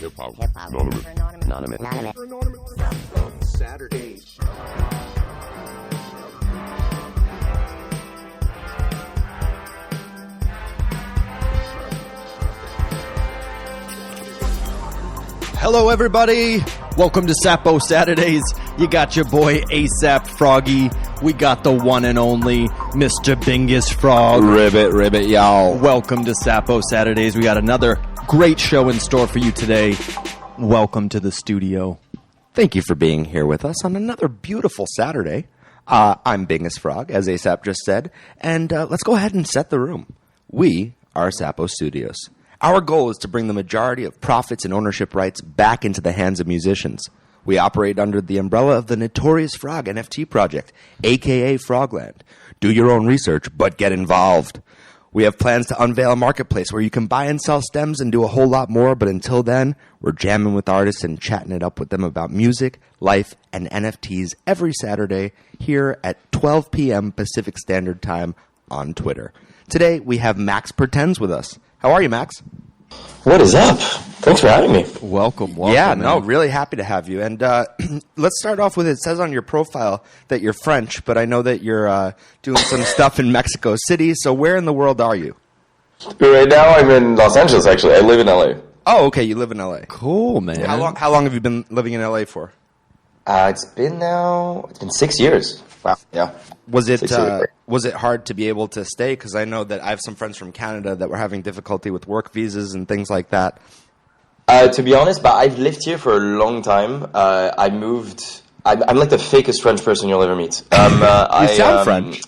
Hip-hop. Anonymous. Saturdays. Hello, everybody. Welcome to Sapo Saturdays. You got your boy ASAP Froggy. We got the one and only Mr. Bingus Frog. Ribbit, y'all. Welcome to Sapo Saturdays. We got another great show in store for you today. Welcome to the studio. Thank you for being here with us on another beautiful Saturday. I'm Bingus Frog, as ASAP just said, and let's go ahead and set the room. We are Sapo Studios. Our goal is to bring the majority of profits and ownership rights back into the hands of musicians. We operate under the umbrella of the Notorious Frog NFT project, aka Frogland. Do your own research, but get involved. We have plans to unveil a marketplace where you can buy and sell stems and do a whole lot more, but until then, we're jamming with artists and chatting it up with them about music, life, and NFTs every Saturday here at 12 p.m. Pacific Standard Time on Twitter. Today, we have Max Pretends with us. How are you, Max? What is up? Thanks for having me. Welcome. Yeah, man. no, really happy to have you. And let's start off with, it says on your profile that you're French, but I know that you're doing some stuff in Mexico City. So where in the world are you? Right now I'm in Los Angeles, actually. I live in LA. Oh, okay, you live in LA. Cool, man. How long have you been living in LA for? It's been 6 years. Wow, yeah. Was it 6 years. was it hard to be able to stay? Because I know that I have some friends from Canada that were having difficulty with work visas and things like that. To be honest, but I've lived here for a long time. I moved... I'm like the fakest French person you'll ever meet. You sound French.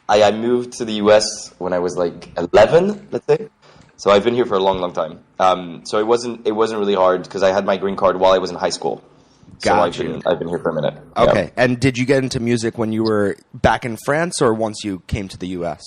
I moved to the US when I was like 11, let's say. So I've been here for a long, long time. So it wasn't really hard because I had my green card while I was in high school. Got so you. I've been here for a minute. Okay, Yeah. and did you get into music when you were back in France or once you came to the US?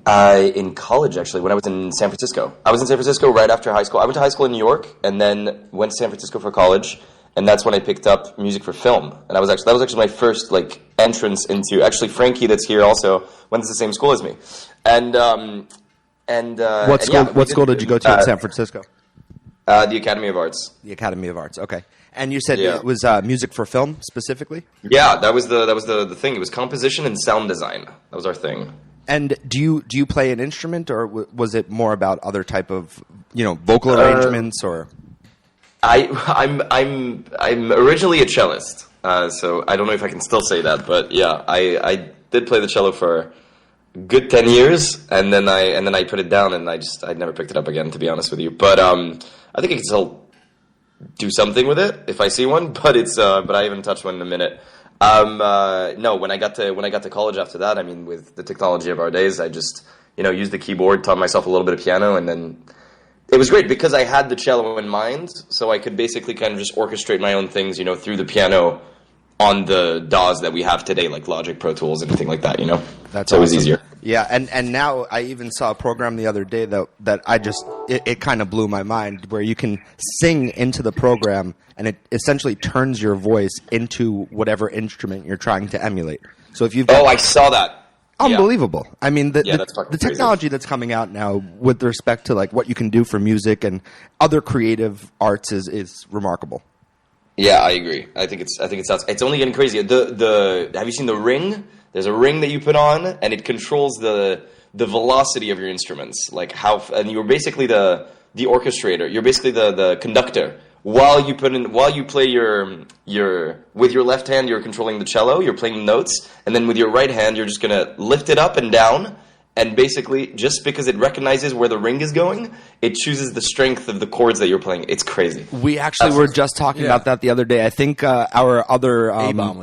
In college, actually, when I was in San Francisco. I was in San Francisco right after high school. I went to high school in New York and then went to San Francisco for college. And that's when I picked up music for film. And that was actually my first entrance into. Actually, Frankie, that's here, also went to the same school as me. What school did you go to in San Francisco? The Academy of Arts. The Academy of Arts. Okay, and you said Yeah. it was music for film specifically. Yeah, that was the thing. It was composition and sound design. That was our thing. And do you play an instrument, or was it more about other type of vocal arrangements or? I'm originally a cellist, so I don't know if I can still say that, but yeah, I did play the cello for a good 10 years, and then I put it down, and I never picked it up again, to be honest with you. But I think I can still do something with it if I see one, but I haven't touched one in a minute. No, when I got to college after that, I mean, with the technology of our days, I just used the keyboard, taught myself a little bit of piano, and then. It was great because I had the cello in mind, so I could basically kind of just orchestrate my own things, through the piano on the DAWs that we have today, like Logic, Pro Tools, anything like that, That's so it was awesome. easier. Yeah, and now I even saw a program the other day that it kind of blew my mind, where you can sing into the program, and it essentially turns your voice into whatever instrument you're trying to emulate. So if you've Oh, I saw that. Unbelievable. I mean, that's the fucking technology that's coming out now with respect to what you can do for music and other creative arts is remarkable. Yeah, I agree. I think it's only getting crazier. Have you seen the ring? There's a ring that you put on, and it controls the velocity of your instruments. And you're basically the orchestrator. You're basically the conductor. While you play with your left hand, you're controlling the cello, you're playing notes, and then with your right hand, you're just gonna lift it up and down, and basically, just because it recognizes where the ring is going, it chooses the strength of the chords that you're playing. It's crazy. We actually were just talking about that the other day. I think our other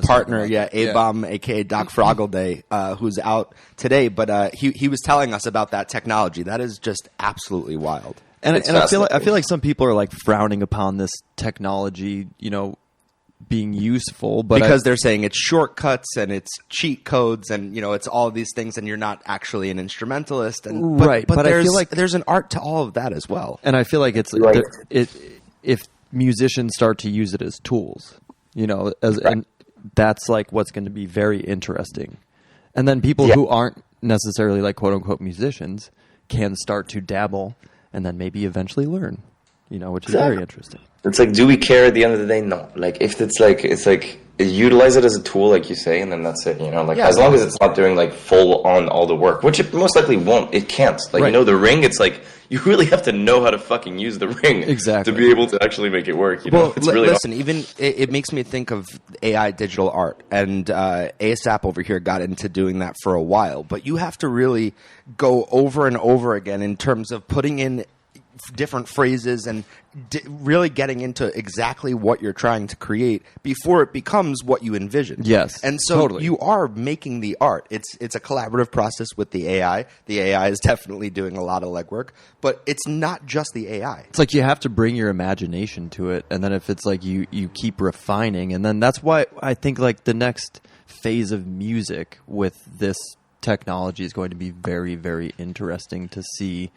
partner, A-Bomb, aka Doc Froggleday, who's out today, but he was telling us about that technology. That is just absolutely wild. And I feel like some people are frowning upon this technology, being useful, but because they're saying it's shortcuts and it's cheat codes and it's all of these things, and you're not actually an instrumentalist. And right, but I feel like there's an art to all of that as well. And I feel like it's right. If musicians start to use it as tools, and that's what's going to be very interesting. And then people who aren't necessarily quote unquote musicians can start to dabble and then maybe eventually learn. which is very interesting. It's like, do we care at the end of the day? No. Like, if it's like utilize it as a tool, like you say, and then that's it. As long as it's not doing like full on all the work, which it most likely won't. It can't. Like, the ring. It's like you really have to know how to fucking use the ring to be able to actually make it work. Well, it's really listen. Even it makes me think of AI digital art, and ASAP over here got into doing that for a while. But you have to really go over and over again in terms of putting in different phrases and really getting into exactly what you're trying to create before it becomes what you envision. Yes, and so totally. You are making the art. It's a collaborative process with the AI. The AI is definitely doing a lot of legwork, but it's not just the AI. It's like you have to bring your imagination to it, and then if it's like you keep refining, and then that's why I think like the next phase of music with this technology is going to be very, very interesting to see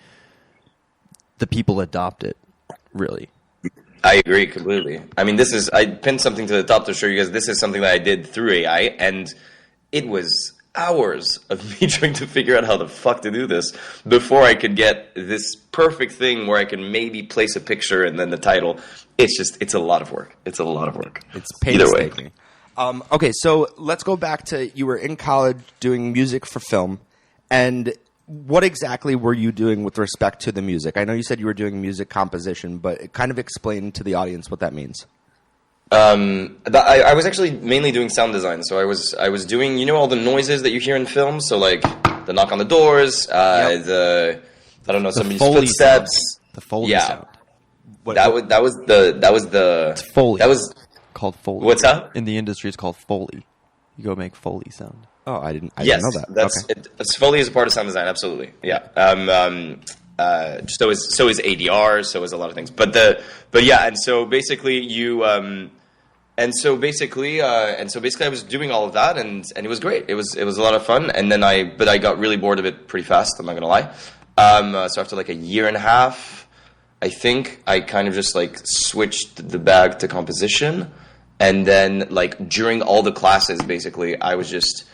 the people adopt it, really. I agree completely. I mean, I pinned something to the top to show you guys this is something that I did through AI, and it was hours of me trying to figure out how the fuck to do this before I could get this perfect thing where I can maybe place a picture and then the title. It's a lot of work. It's a lot of work. It's painstaking. Okay, so let's go back to you were in college doing music for film, and what exactly were you doing with respect to the music? I know you said you were doing music composition, but kind of explain to the audience what that means. I was actually mainly doing sound design. So I was doing all the noises that you hear in films. So like the knock on the doors, somebody's footsteps, sound. The Foley sound. That was the it's Foley. That was called Foley. What's that? In the industry, it's called Foley. You go make Foley sound. Oh, I didn't know that. That's Foley is a part of sound design. Absolutely, yeah. So is ADR. So is a lot of things. But yeah. And so basically I was doing all of that, and it was great. It was a lot of fun. And then I got really bored of it pretty fast. I'm not gonna lie. So after like a year and a half, I think I kind of just like switched the bag to composition. And then like during all the classes, basically, I was just.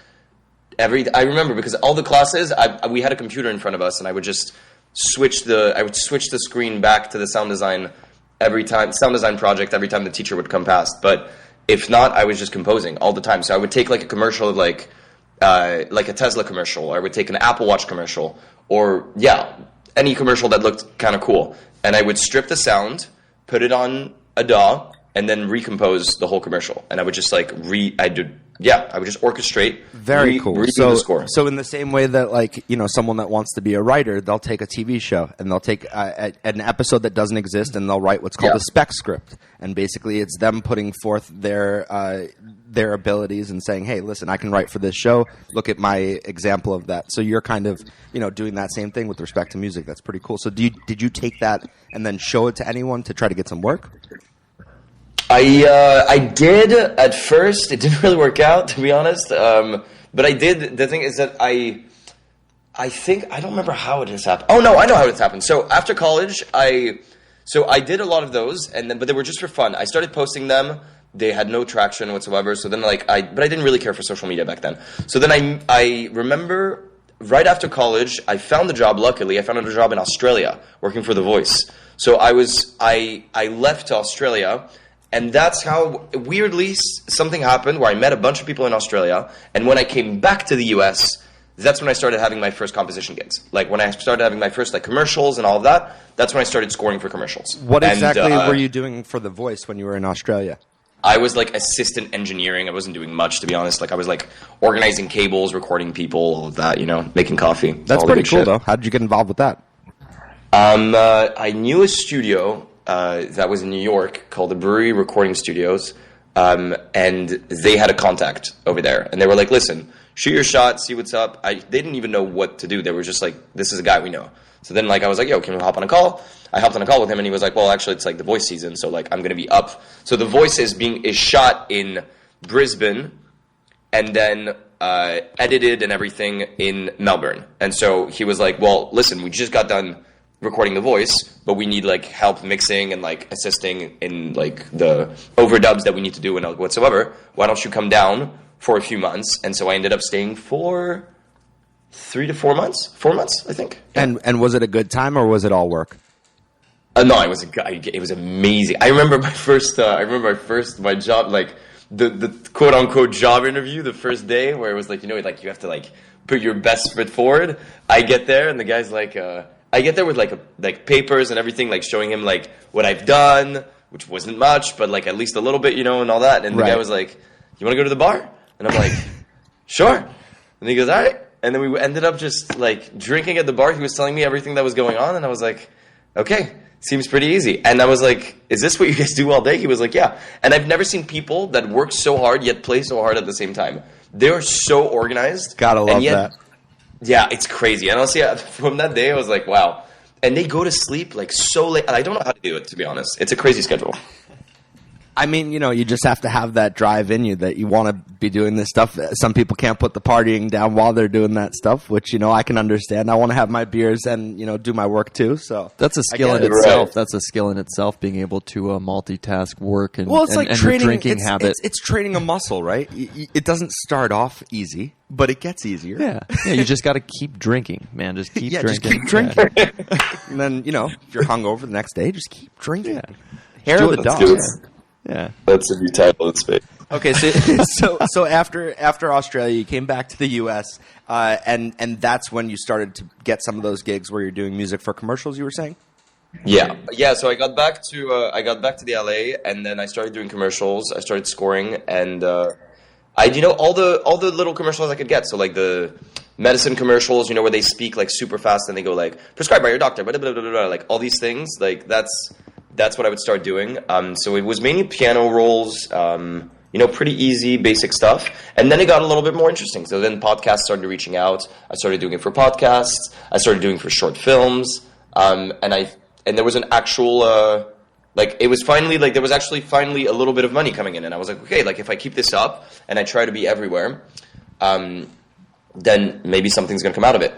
I remember because all the classes, we had a computer in front of us, and I would just switch the screen back to the sound design project every time the teacher would come past. But if not, I was just composing all the time. So I would take like a commercial of like a Tesla commercial, or I would take an Apple Watch commercial, or any commercial that looked kind of cool, and I would strip the sound, put it on a DAW, and then recompose the whole commercial. And I would just I would just orchestrate. Very cool. The score. So in the same way that someone that wants to be a writer, they'll take a TV show and they'll take an episode that doesn't exist and they'll write what's called a spec script. And basically it's them putting forth their abilities and saying, hey, listen, I can write for this show. Look at my example of that. So you're kind of, doing that same thing with respect to music. That's pretty cool. So did you take that and then show it to anyone to try to get some work? I did at first. It didn't really work out, to be honest. But I did. The thing is that I think I don't remember how it has happened. Oh no, I know how it's happened. So after college, I did a lot of those, but they were just for fun. I started posting them. They had no traction whatsoever. So then but I didn't really care for social media back then. So then I remember right after college, I found a job. Luckily, I found a job in Australia working for The Voice. So I left to Australia. And that's how, weirdly, something happened where I met a bunch of people in Australia. And when I came back to the US, that's when I started having my first composition gigs. Like when I started having my first commercials and all of that, that's when I started scoring for commercials. What exactly were you doing for The Voice when you were in Australia? I was assistant engineering. I wasn't doing much, to be honest. I was organizing cables, recording people, all of that, making coffee. That's pretty cool, though. How did you get involved with that? I knew a studio that was in New York called the Brewery Recording Studios, and they had a contact over there, and they were like, listen, shoot your shot, see what's up. They didn't even know what to do. They were just like, this is a guy we know. So then I was like, yo, can we hop on a call? I hopped on a call with him, and he was like, well, actually it's The Voice season, so I'm going to be up. So The Voice is shot in Brisbane and then edited and everything in Melbourne. And so he was like, well, listen, we just got done recording The Voice, but we need help mixing and assisting in the overdubs that we need to do and whatsoever. Why don't you come down for a few months? And so I ended up staying for 3 to 4 months. 4 months, I think. Yeah. And was it a good time or was it all work? No, I was a guy. It was amazing. I remember my job, like the quote unquote job interview, the first day where it was like, like you have to like put your best foot forward. I get there and the guy's like, I get there with like papers and everything, like showing him like what I've done, which wasn't much, but like at least a little bit, and all that. And the guy was like, "You want to go to the bar?" And I'm like, "Sure." And he goes, "All right." And then we ended up just like drinking at the bar. He was telling me everything that was going on, and I was like, "Okay, seems pretty easy." And I was like, "Is this what you guys do all day?" He was like, "Yeah." And I've never seen people that work so hard yet play so hard at the same time. They're so organized. Gotta love that. Yeah, it's crazy. And honestly, from that day, I was like, wow. And they go to sleep like so late. And I don't know how to do it, to be honest. It's a crazy schedule. I mean, you just have to have that drive in you that you want to be doing this stuff. Some people can't put the partying down while they're doing that stuff, which, I can understand. I want to have my beers and, do my work too. So that's a skill in itself. Right. That's a skill in itself, being able to multitask work and, well, it's like and training, your drinking habit. It's training a muscle, right? It doesn't start off easy, but it gets easier. Yeah, you just got to keep drinking, man. Just keep drinking. Just keep drinking. Yeah. And then, if you're hungover the next day, just keep drinking. Yeah. Hair of the dog. Yeah, that's a new title in space. Okay, so after Australia, you came back to the U.S. And that's when you started to get some of those gigs where you're doing music for commercials. You were saying? Yeah. So I got back to the LA, and then I started doing commercials. I started scoring, and I all the little commercials I could get. So like the medicine commercials, where they speak like super fast and they go like prescribed by your doctor, blah, blah, blah, blah, like all these things. Like that's what I would start doing. So it was mainly piano rolls, pretty easy, basic stuff. And then it got a little bit more interesting. So then podcasts started reaching out. I started doing it for podcasts. I started doing it for short films. And there was an actual, it was finally, there was actually finally a little bit of money coming in. And I was like, okay, if I keep this up and I try to be everywhere, then maybe something's going to come out of it.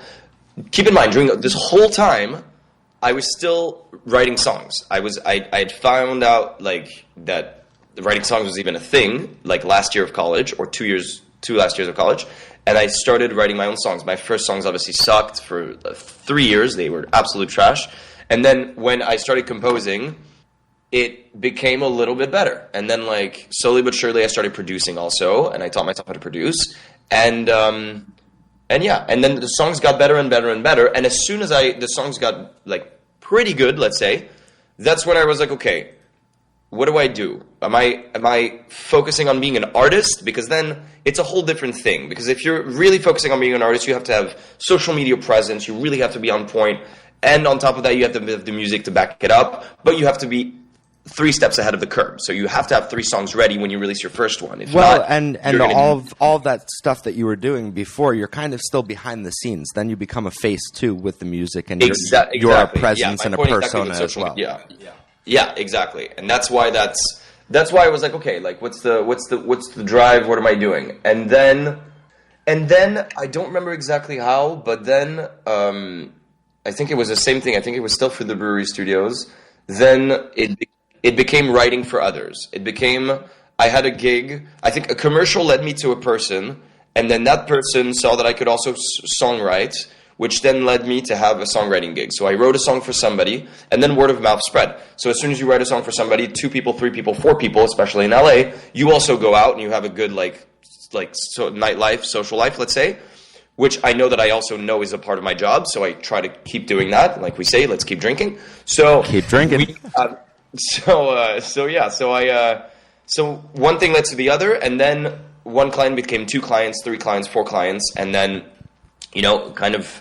Keep in mind, during this whole time, I was still writing songs. I had found out that writing songs was even a thing, last year of college or 2 last years of college, and I started writing my own songs. My first songs obviously sucked for 3 years; they were absolute trash. And then when I started composing, it became a little bit better. And then slowly but surely, I started producing also, and I taught myself how to produce. And then the songs got better and better and better. And as soon as the songs got pretty good, let's say, that's when I was like, okay, what do I do? Am I focusing on being an artist? Because then it's a whole different thing. Because if you're really focusing on being an artist, you have to have social media presence. You really have to be on point. And on top of that, you have to have the music to back it up. But you have to be 3 steps ahead of the curve. So you have to have 3 songs ready when you release your first one. If not, and all of that stuff that you were doing before, you're kind of still behind the scenes. Then you become a face too with the music, and you're a presence and a persona as well. Yeah, exactly. And that's why I was like, okay, what's the drive? What am I doing? And then I don't remember exactly how, but then I think it was the same thing. I think it was still for the brewery studios. Then it became writing for others. I had a gig. I think a commercial led me to a person, and then that person saw that I could also songwrite, which then led me to have a songwriting gig. So I wrote a song for somebody, and then word of mouth spread. So as soon as you write a song for somebody, 2 people, 3 people, 4 people, especially in LA, you also go out and you have a good nightlife, social life, let's say, which I know that I also know is a part of my job. So I try to keep doing that. Like we say, let's keep drinking. So keep drinking. So one thing led to the other, and then one client became 2 clients, 3 clients, 4 clients, and then, kind of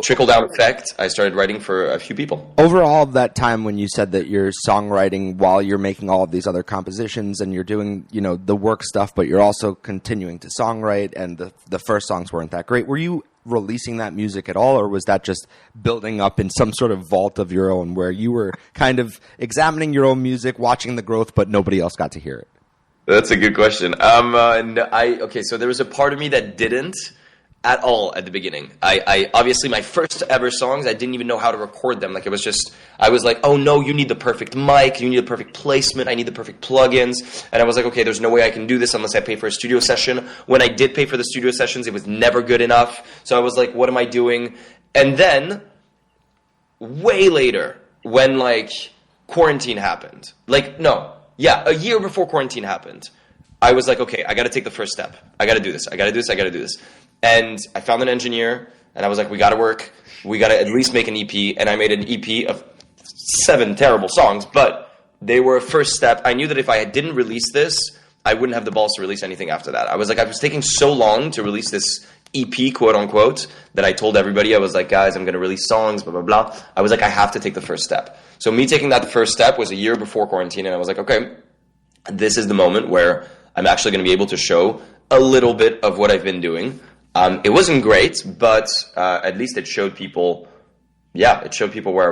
trickle-down effect, I started writing for a few people. Overall, that time when you said that you're songwriting while you're making all of these other compositions and you're doing, the work stuff, but you're also continuing to songwrite, and the first songs weren't that great. Were you releasing that music at all, or was that just building up in some sort of vault of your own where you were kind of examining your own music, watching the growth, but nobody else got to hear it? That's a good question. So there was a part of me that didn't at all at the beginning. I obviously, my first ever songs, I didn't even know how to record them. I was like, oh no, you need the perfect mic, you need the perfect placement, I need the perfect plugins. And I was like, okay, there's no way I can do this unless I pay for a studio session. When I did pay for the studio sessions, it was never good enough. So I was like, what am I doing? And then, way later, when like quarantine happened. Like, no, yeah, a year before quarantine happened, I was like, okay, I got to take the first step. I got to do this. I got to do this. I got to do this. And I found an engineer, and I was like, we got to work. We got to at least make an EP. And I made an EP of 7 terrible songs, but they were a first step. I knew that if I didn't release this, I wouldn't have the balls to release anything after that. I was taking so long to release this EP, quote unquote, that I told everybody, I was like, guys, I'm going to release songs, blah, blah, blah. I was like, I have to take the first step. So me taking that first step was a year before quarantine, and I was like, okay, this is the moment where I'm actually going to be able to show a little bit of what I've been doing. It wasn't great, but at least it showed people, where I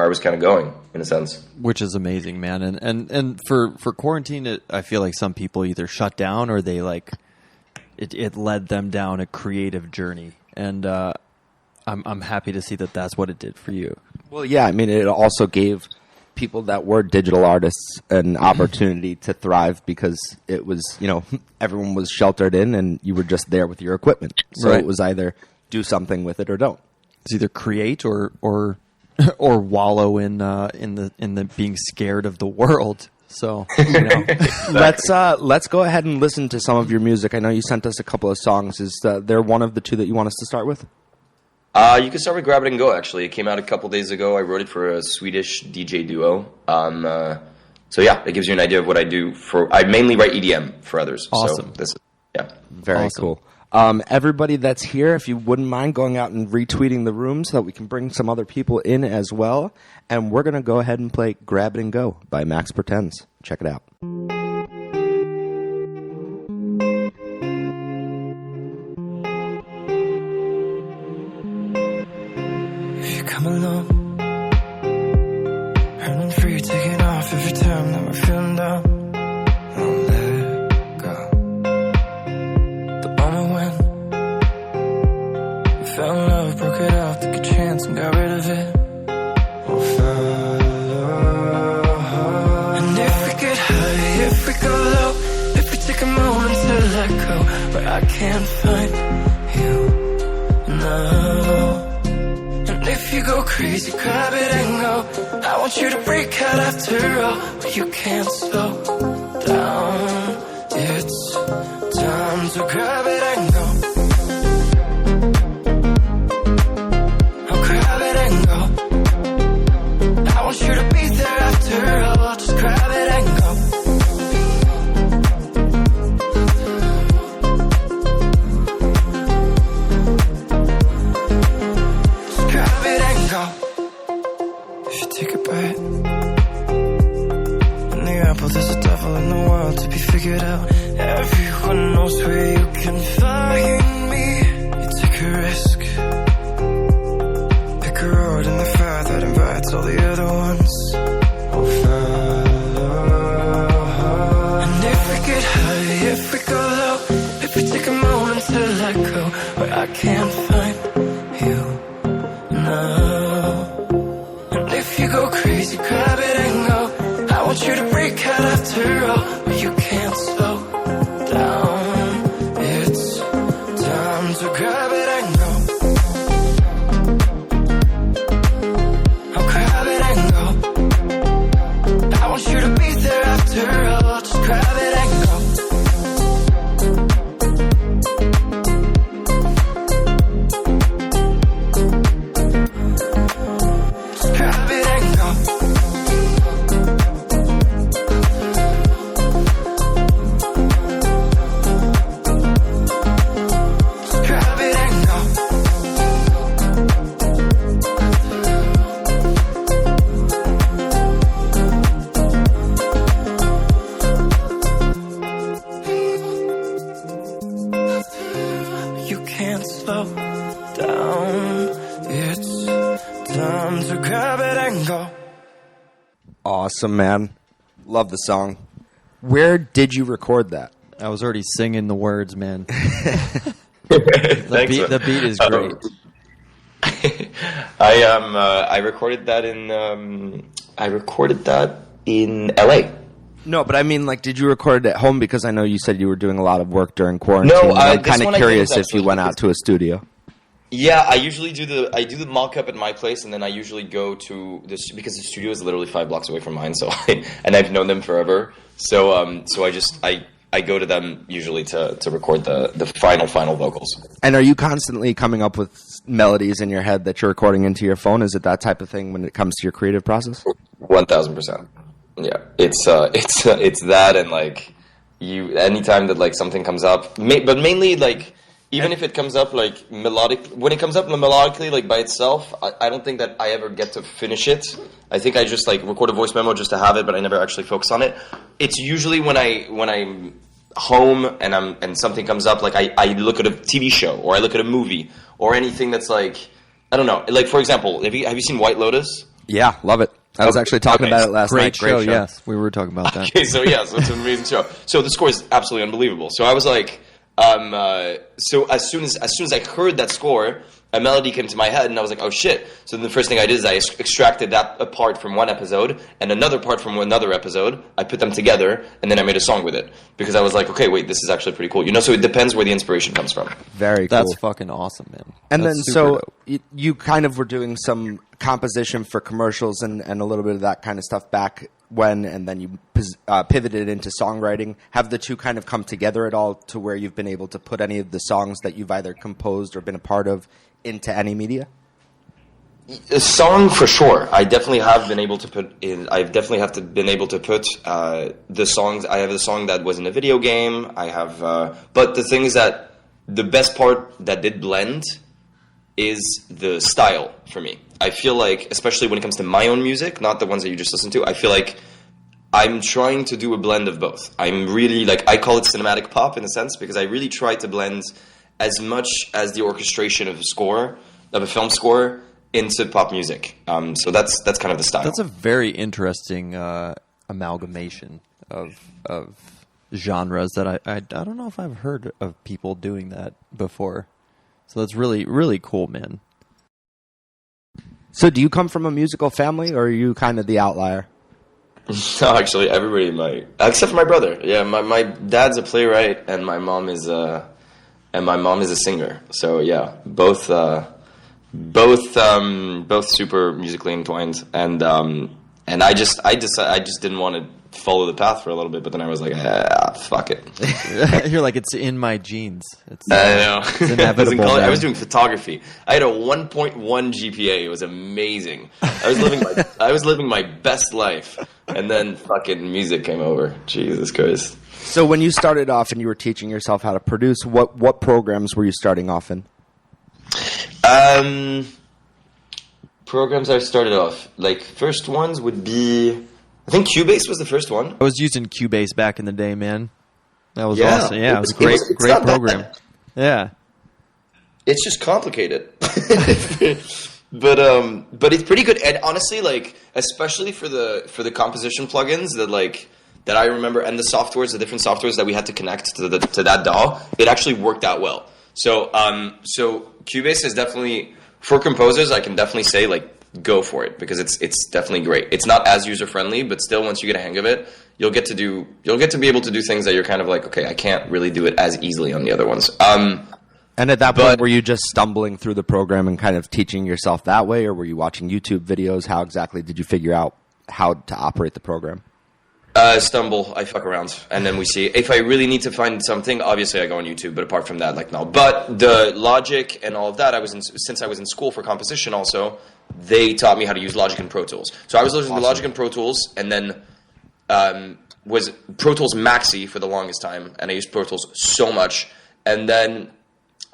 was kind of going, in a sense. Which is amazing, man. And for quarantine, I feel like some people either shut down or they like it led them down a creative journey. And I'm happy to see that that's what it did for you. Well, yeah, I mean, it also gave people that were digital artists an opportunity to thrive because it was, everyone was sheltered in and you were just there with your equipment. So Right. It was either do something with it or don't. It's either create or wallow in the being scared of the world. So Let's go ahead and listen to some of your music. I know you sent us a couple of songs. Is there one of the two that you want us to start with? You can start with Grab It and Go, actually. It came out a couple days ago. I wrote it for a Swedish DJ duo. So yeah, it gives you an idea of what I do. I mainly write EDM for others. Awesome. So Very Awesome. cool. Everybody that's here, if you wouldn't mind going out and retweeting the room so that we can bring some other people in as well. And we're going to go ahead and play Grab It and Go by Max Pretends. Check it out. If you come along, running free, taking off every time that we're feeling down. Won't let go. The moment when we fell in love, broke it off, took a chance and got rid of it. We'll follow. And if we get high, if we go low, if we take a moment to let go, where I can't find you now. If you go crazy, grab it and go. I want you to break out after all, but you can't slow down. It's time to grab it and go. I'll grab it and go. I want you to be there after all, just grab it and go. If you take a bite, in the apple there's a devil in the world to be figured out. Everyone knows where you can find me. You take a risk, pick a road in the fire that invites all the other ones. We'll follow. And if we get high, if we go low, if we take a moment to let go, where I can't find you now. If you go crazy, grab it and go. I want you to break out after all, but you can't slow down. It's time to grab it and go. I'll grab it and go. I want you to be there after all, just grab it and go. Grab it and go. Grab it and go. You can't slow down. It's time to grab it and go. Awesome, man. Love the song. Where did you record that? I was already singing the words, man. Thanks, The beat is great. I recorded that in LA. No, but I mean, like, did you record it at home? Because I know you said you were doing a lot of work during quarantine. No, I'm this kind of one I did curious was if you actually- went out to a studio. Yeah, I usually do the mock-up at my place, and then I usually go to this because the studio is literally 5 blocks away from mine. So and I've known them forever. So I go to them usually to record the final vocals. And are you constantly coming up with melodies in your head that you're recording into your phone? Is it that type of thing when it comes to your creative process? 1,000%. Yeah, it's that, and like anytime that like something comes up, but mainly like. Even if it comes up like melodic, when it comes up melodically like by itself, I don't think that I ever get to finish it. I think I just like record a voice memo just to have it, but I never actually focus on it. It's usually when I'm home and something comes up, like I look at a TV show or I look at a movie or anything that's like, I don't know. Like for example, have you seen White Lotus? Yeah, love it. I was actually talking about it last night. Great show, yes. We were talking about that. Okay, so it's an amazing show. So the score is absolutely unbelievable. So I was like. So as soon as I heard that score, a melody came to my head, and I was like, "Oh shit!" So then the first thing I did is I extracted that part from one episode and another part from another episode. I put them together, and then I made a song with it because I was like, "Okay, wait, this is actually pretty cool." So it depends where the inspiration comes from. Very cool. That's fucking awesome, man. And That's then super so dope. you kind of were doing some composition for commercials and a little bit of that kind of stuff back when, and then you pivoted into songwriting. Have the two kind of come together at all to where you've been able to put any of the songs that you've either composed or been a part of into any media? A song for sure. I definitely have been able to put in. I've definitely been able to put the songs. I have a song that was in a video game. I have, but the thing is that the best part that did blend is the style for me. I feel like, especially when it comes to my own music, not the ones that you just listened to, I feel like I'm trying to do a blend of both. I'm really, like, I call it cinematic pop in a sense, because I really try to blend as much as the orchestration of a film score, into pop music. So that's kind of the style. That's a very interesting amalgamation of genres that I don't know if I've heard of people doing that before. So that's really, really cool, man. So do you come from a musical family, or are you kind of the outlier? No, actually, everybody except for my brother. Yeah, my dad's a playwright, and my mom is a singer. So yeah, both super musically entwined, and I just didn't want to follow the path for a little bit, but then I was like, fuck it. You're like, it's in my genes. I know. It's inevitable. I was doing photography. I had a 1.1 GPA. It was amazing. I was living my best life, and then fucking music came over. Jesus Christ. So when you started off and you were teaching yourself how to produce, what programs were you starting off in? Programs I started off, like, first ones would be, I think Cubase was the first one. I was using Cubase back in the day, man. That was Yeah. awesome. Yeah, it was a It's great not that program. bad. Yeah. It's just complicated. But it's pretty good. And honestly, like, especially for the composition plugins that I remember, and the different softwares that we had to connect to that DAW, it actually worked out well. So Cubase is definitely, for composers, I can definitely say, like, go for it, because it's definitely great. It's not as user friendly, but still, once you get a hang of it, you'll get to be able to do things that you're kind of like, okay, I can't really do it as easily on the other ones. And at that point, were you just stumbling through the program and kind of teaching yourself that way, or were you watching YouTube videos? How exactly did you figure out how to operate the program? Stumble, I fuck around, and then we see. If I really need to find something, obviously I go on YouTube, but apart from that, like, no. But the Logic and all of that, since I was in school for composition also, they taught me how to use Logic and Pro Tools. So I was using Logic and Pro Tools, and then was Pro Tools Maxi for the longest time, and I used Pro Tools so much, and then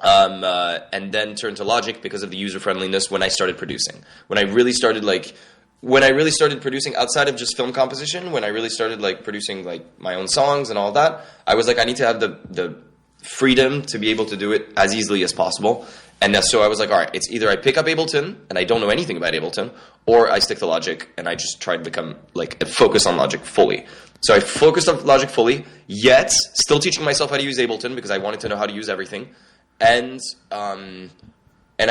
turned to Logic because of the user friendliness when I started producing. When I really started producing outside of just film composition, when I really started, like, producing, like, my own songs and all that, I was like, I need to have the freedom to be able to do it as easily as possible. And so I was like, all right, it's either I pick up Ableton, and I don't know anything about Ableton, or I stick to Logic, and I just try to become, like, focus on Logic fully. So I focused on Logic fully, yet still teaching myself how to use Ableton, because I wanted to know how to use everything. And I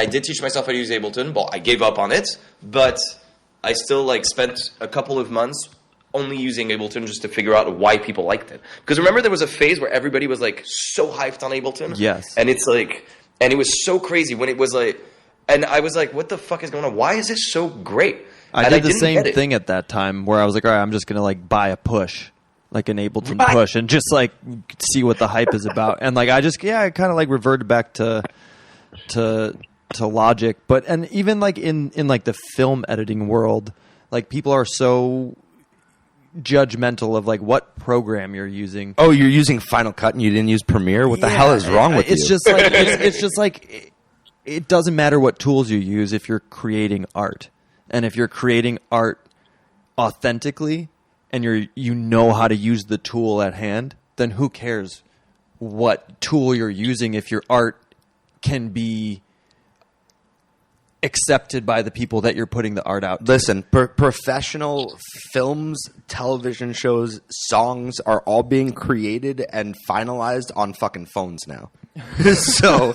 did teach myself how to use Ableton. Well, I gave up on it, but I still, like, spent a couple of months only using Ableton just to figure out why people liked it. Because remember, there was a phase where everybody was, like, so hyped on Ableton? Yes. And it's like, And it was so crazy when it was like, and I was like, what the fuck is going on? Why is this so great? I And did the didn't same get it. thing at that time where I was like, all right, I'm just going to like buy a push, like an Ableton Right. push, and just like see what the hype is about. And like, I kind of like reverted back to Logic. But, and even like in like the film editing world, like people are so judgmental of like what program you're using. Oh, you're using Final Cut and you didn't use Premiere? What the hell is wrong with it's you? Just like, it's just like it doesn't matter what tools you use if you're creating art. And if you're creating art authentically and you know how to use the tool at hand, then who cares what tool you're using if your art can be accepted by the people that you're putting the art out to. Listen, professional films, television shows, songs are all being created and finalized on fucking phones now. So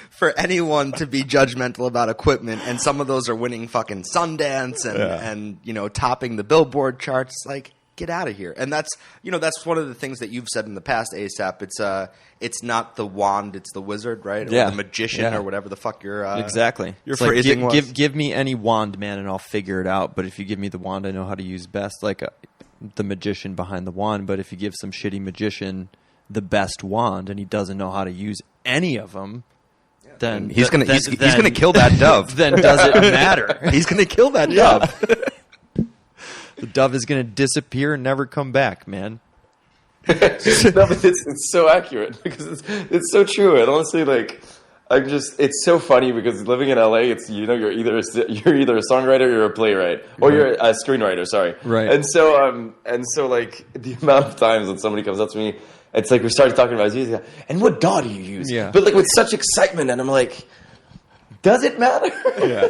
for anyone to be judgmental about equipment, and some of those are winning fucking Sundance and you know, topping the Billboard charts, like, get out of here. And that's, you know, that's one of the things that you've said in the past, ASAP. It's not the wand, it's the wizard, right? Or the magician, or whatever the fuck your Exactly. Your It's like, phrasing was. give me any wand, man, and I'll figure it out. But if you give me the wand I know how to use best, like the magician behind the wand. But if you give some shitty magician the best wand and he doesn't know how to use any of them, then He's gonna kill that dove. Then does it matter? He's gonna kill that dove. The dove is going to disappear and never come back, man. No, but it's so accurate because it's so true. And honestly, like, it's so funny because living in LA, it's, you know, you're either a songwriter, you're a playwright, or you're a screenwriter. Sorry, right. And so like the amount of times when somebody comes up to me, it's like we started talking about music, and what DAW do you use? Yeah. But like with such excitement, and I'm like, does it matter? Yeah.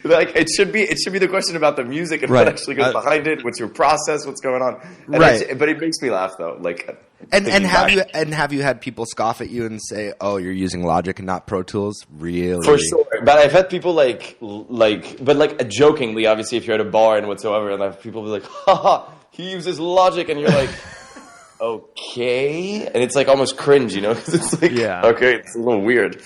Like it should be the question about the music and Right. what actually goes behind it. What's your process? What's going on? And Right. but it makes me laugh though. Like, And thinking have you had people scoff at you and say, "Oh, you're using Logic and not Pro Tools"? Really? For sure, but I've had people but jokingly, obviously, if you're at a bar and whatsoever, and I've people be like, "Haha, he uses Logic," and you're like, "Okay," and it's like almost cringe, you know? 'Cause it's like, Yeah. okay, it's a little weird.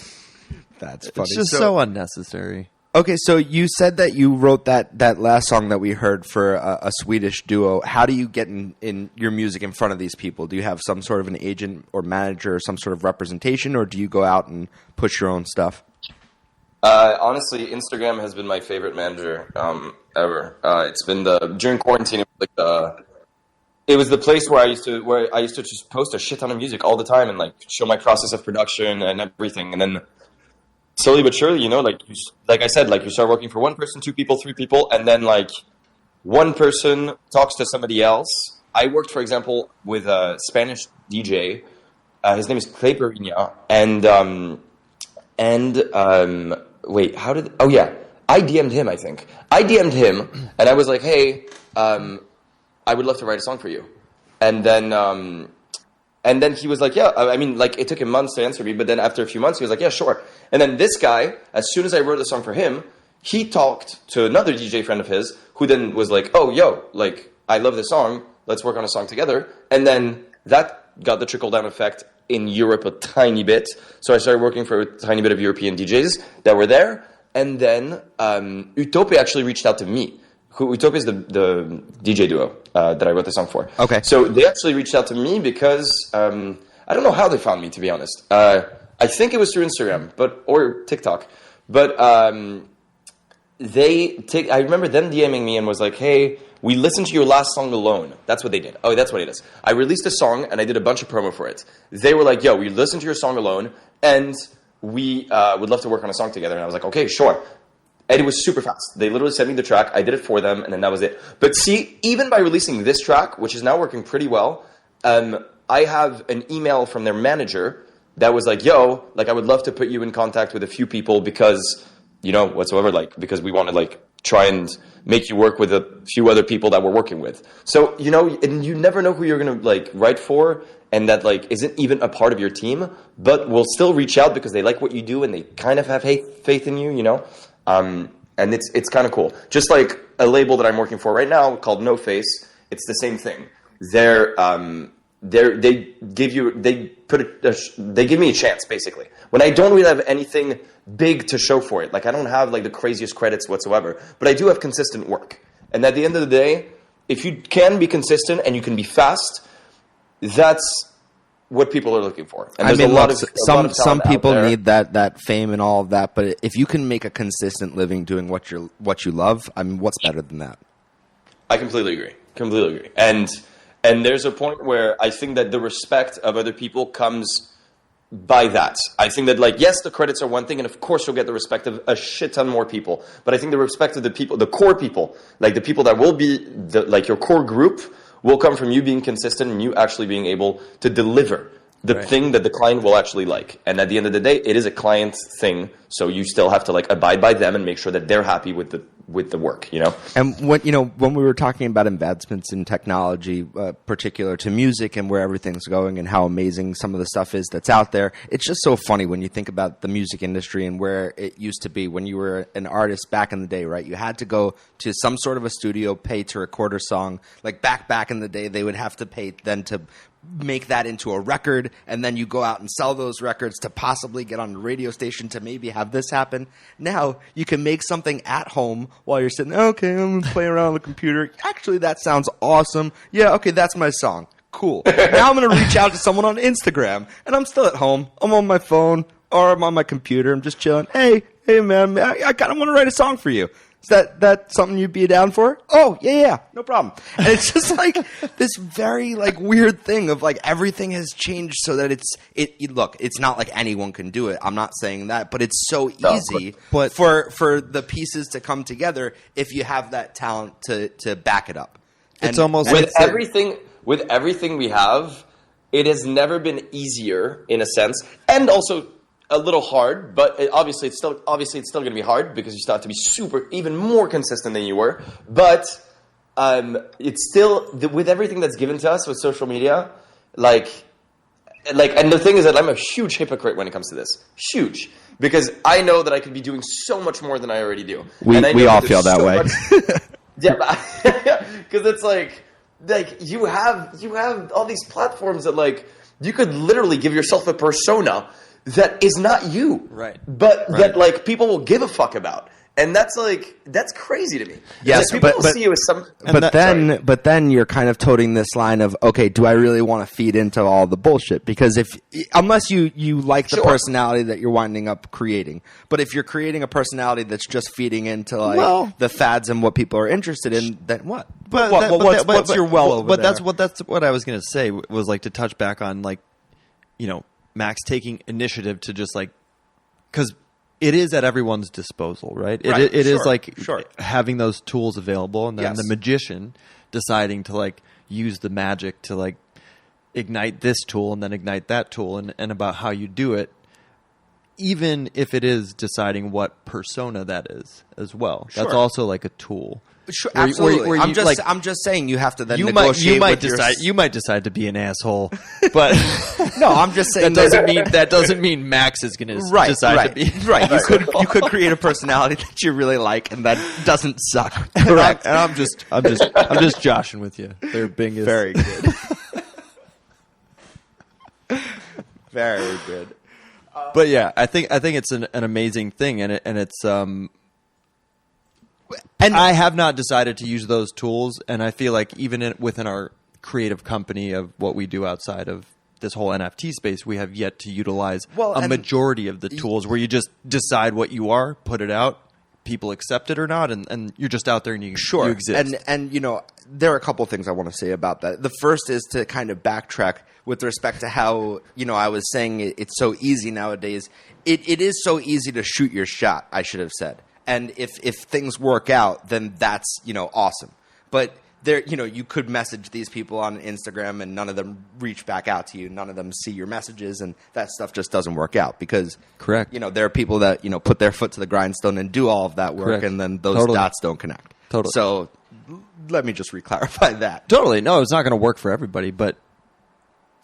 That's funny. It's just so unnecessary. Okay, so you said that you wrote that last song that we heard for a Swedish duo. How do you get in your music in front of these people? Do you have some sort of an agent or manager or some sort of representation, or do you go out and push your own stuff? Honestly, Instagram has been my favorite manager ever. It's been during quarantine. It was the place where I used to just post a shit ton of music all the time and like show my process of production and everything, and then slowly but surely, you know, like I said, like you start working for one person, 2 people, 3 people, and then like one person talks to somebody else. I worked, for example, with a Spanish DJ. His name is Clay Perina, wait, I DM'd him, I think. I DM'd him, and I was like, hey, I would love to write a song for you. And then he was like, yeah, I mean, like, it took him months to answer me, but then after a few months, he was like, yeah, sure. And then this guy, as soon as I wrote the song for him, he talked to another DJ friend of his, who then was like, oh, yo, like, I love this song, let's work on a song together. And then that got the trickle-down effect in Europe a tiny bit. So I started working for a tiny bit of European DJs that were there. And then Utope actually reached out to me. Utope is the DJ duo that I wrote the song for. Okay. So they actually reached out to me because I don't know how they found me, to be honest. I think it was through Instagram, or TikTok. But I remember them DMing me and was like, "Hey, we listened to your last song alone." That's what they did. Oh, that's what it is. I released a song and I did a bunch of promo for it. They were like, "Yo, we listened to your song alone, and we would love to work on a song together." And I was like, "Okay, sure." And it was super fast. They literally sent me the track. I did it for them, and then that was it. But see, even by releasing this track, which is now working pretty well, I have an email from their manager that was like, yo, like, I would love to put you in contact with a few people because, you know, whatsoever, like, because we want to, like, try and make you work with a few other people that we're working with. So, you know, and you never know who you're going to, like, write for, and that, like, isn't even a part of your team, but will still reach out because they like what you do and they kind of have faith in you, you know? And it's kind of cool. Just like a label that I'm working for right now called No Face, it's the same thing. they give me a chance, basically, when I don't really have anything big to show for it. Like, I don't have like the craziest credits whatsoever, but I do have consistent work. And at the end of the day, if you can be consistent and you can be fast, that's what people are looking for. And I mean, a lot look, of some talent people out there. need that fame and all of that, but if you can make a consistent living doing what you love, I mean, what's better than that? I completely agree. And there's a point where I think that the respect of other people comes by that. I think that, like, yes, the credits are one thing, and of course you'll get the respect of a shit ton more people. But I think the respect of the people, the core people, like the people that will be like your core group, will come from you being consistent and you actually being able to deliver the thing that the client will actually like. And at the end of the day, it is a client thing, so you still have to like abide by them and make sure that they're happy with the work, you know? And when we were talking about advancements in technology, particular to music and where everything's going and how amazing some of the stuff is that's out there, it's just so funny when you think about the music industry and where it used to be when you were an artist back in the day, right? You had to go to some sort of a studio, pay to record a song. Like back in the day, they would have to pay then to make that into a record, and then you go out and sell those records to possibly get on the radio station to maybe have this happen. Now you can make something at home while you're sitting, okay, I'm playing around on the computer. Actually, that sounds awesome. Yeah, okay, that's my song. Cool. Now I'm going to reach out to someone on Instagram, and I'm still at home. I'm on my phone, or I'm on my computer. I'm just chilling. Hey man, I kind of want to write a song for you. Is that something you'd be down for? Oh, yeah, no problem. And it's just like this very like weird thing of like everything has changed so that look, it's not like anyone can do it. I'm not saying that, but it's so easy but for the pieces to come together if you have that talent to back it up. It's almost With everything we have, it has never been easier in a sense, and also a little hard, but obviously it's still going to be hard because you still have to be even more consistent than you were. But it's still with everything that's given to us with social media, like, and the thing is that I'm a huge hypocrite when it comes to this, huge, because I know that I could be doing so much more than I already do. We all feel that way. Yeah, because it's like you have all these platforms that like you could literally give yourself a persona that is not you, right? But that like people will give a fuck about, and that's crazy to me. Yes, like, people will see you as some. But then you're kind of toting this line of, okay, do I really want to feed into all the bullshit? Because unless you like the personality that you're winding up creating, but if you're creating a personality that's just feeding into like the fads and what people are interested in, then what? What's your over there? That's what I was going to say was like to touch back on like, you know, Max taking initiative to just like, because it is at everyone's disposal, right? It is like having those tools available, and then the magician deciding to like use the magic to like ignite this tool and then ignite that tool, and about how you do it, even if it is deciding what persona that is as well. That's also like a tool. Sure, absolutely. Where I'm just saying you have to then negotiate. You might decide to be an asshole, but no, I'm just saying that doesn't mean Max is going to decide to be right. You could create a personality that you really like and that doesn't suck. Correct. And I'm just joshing with you. Their Bing is very good. Very good. But yeah, I think it's an amazing thing, and it's and I have not decided to use those tools, and I feel like even within our creative company of what we do outside of this whole NFT space, we have yet to utilize a majority of the tools where you just decide what you are, put it out, people accept it or not, and you're just out there and you exist. And you know, there are a couple of things I want to say about that. The first is to kind of backtrack with respect to how, you know, I was saying it's so easy nowadays. It is so easy to shoot your shot, I should have said. And if things work out, then that's, you know, awesome. But there, you know, you could message these people on Instagram and none of them reach back out to you. None of them see your messages, and that stuff just doesn't work out because, correct. You know, there are people that, you know, put their foot to the grindstone and do all of that work, and then those dots don't connect. Totally. So let me just re-clarify that. Totally. No, it's not going to work for everybody, but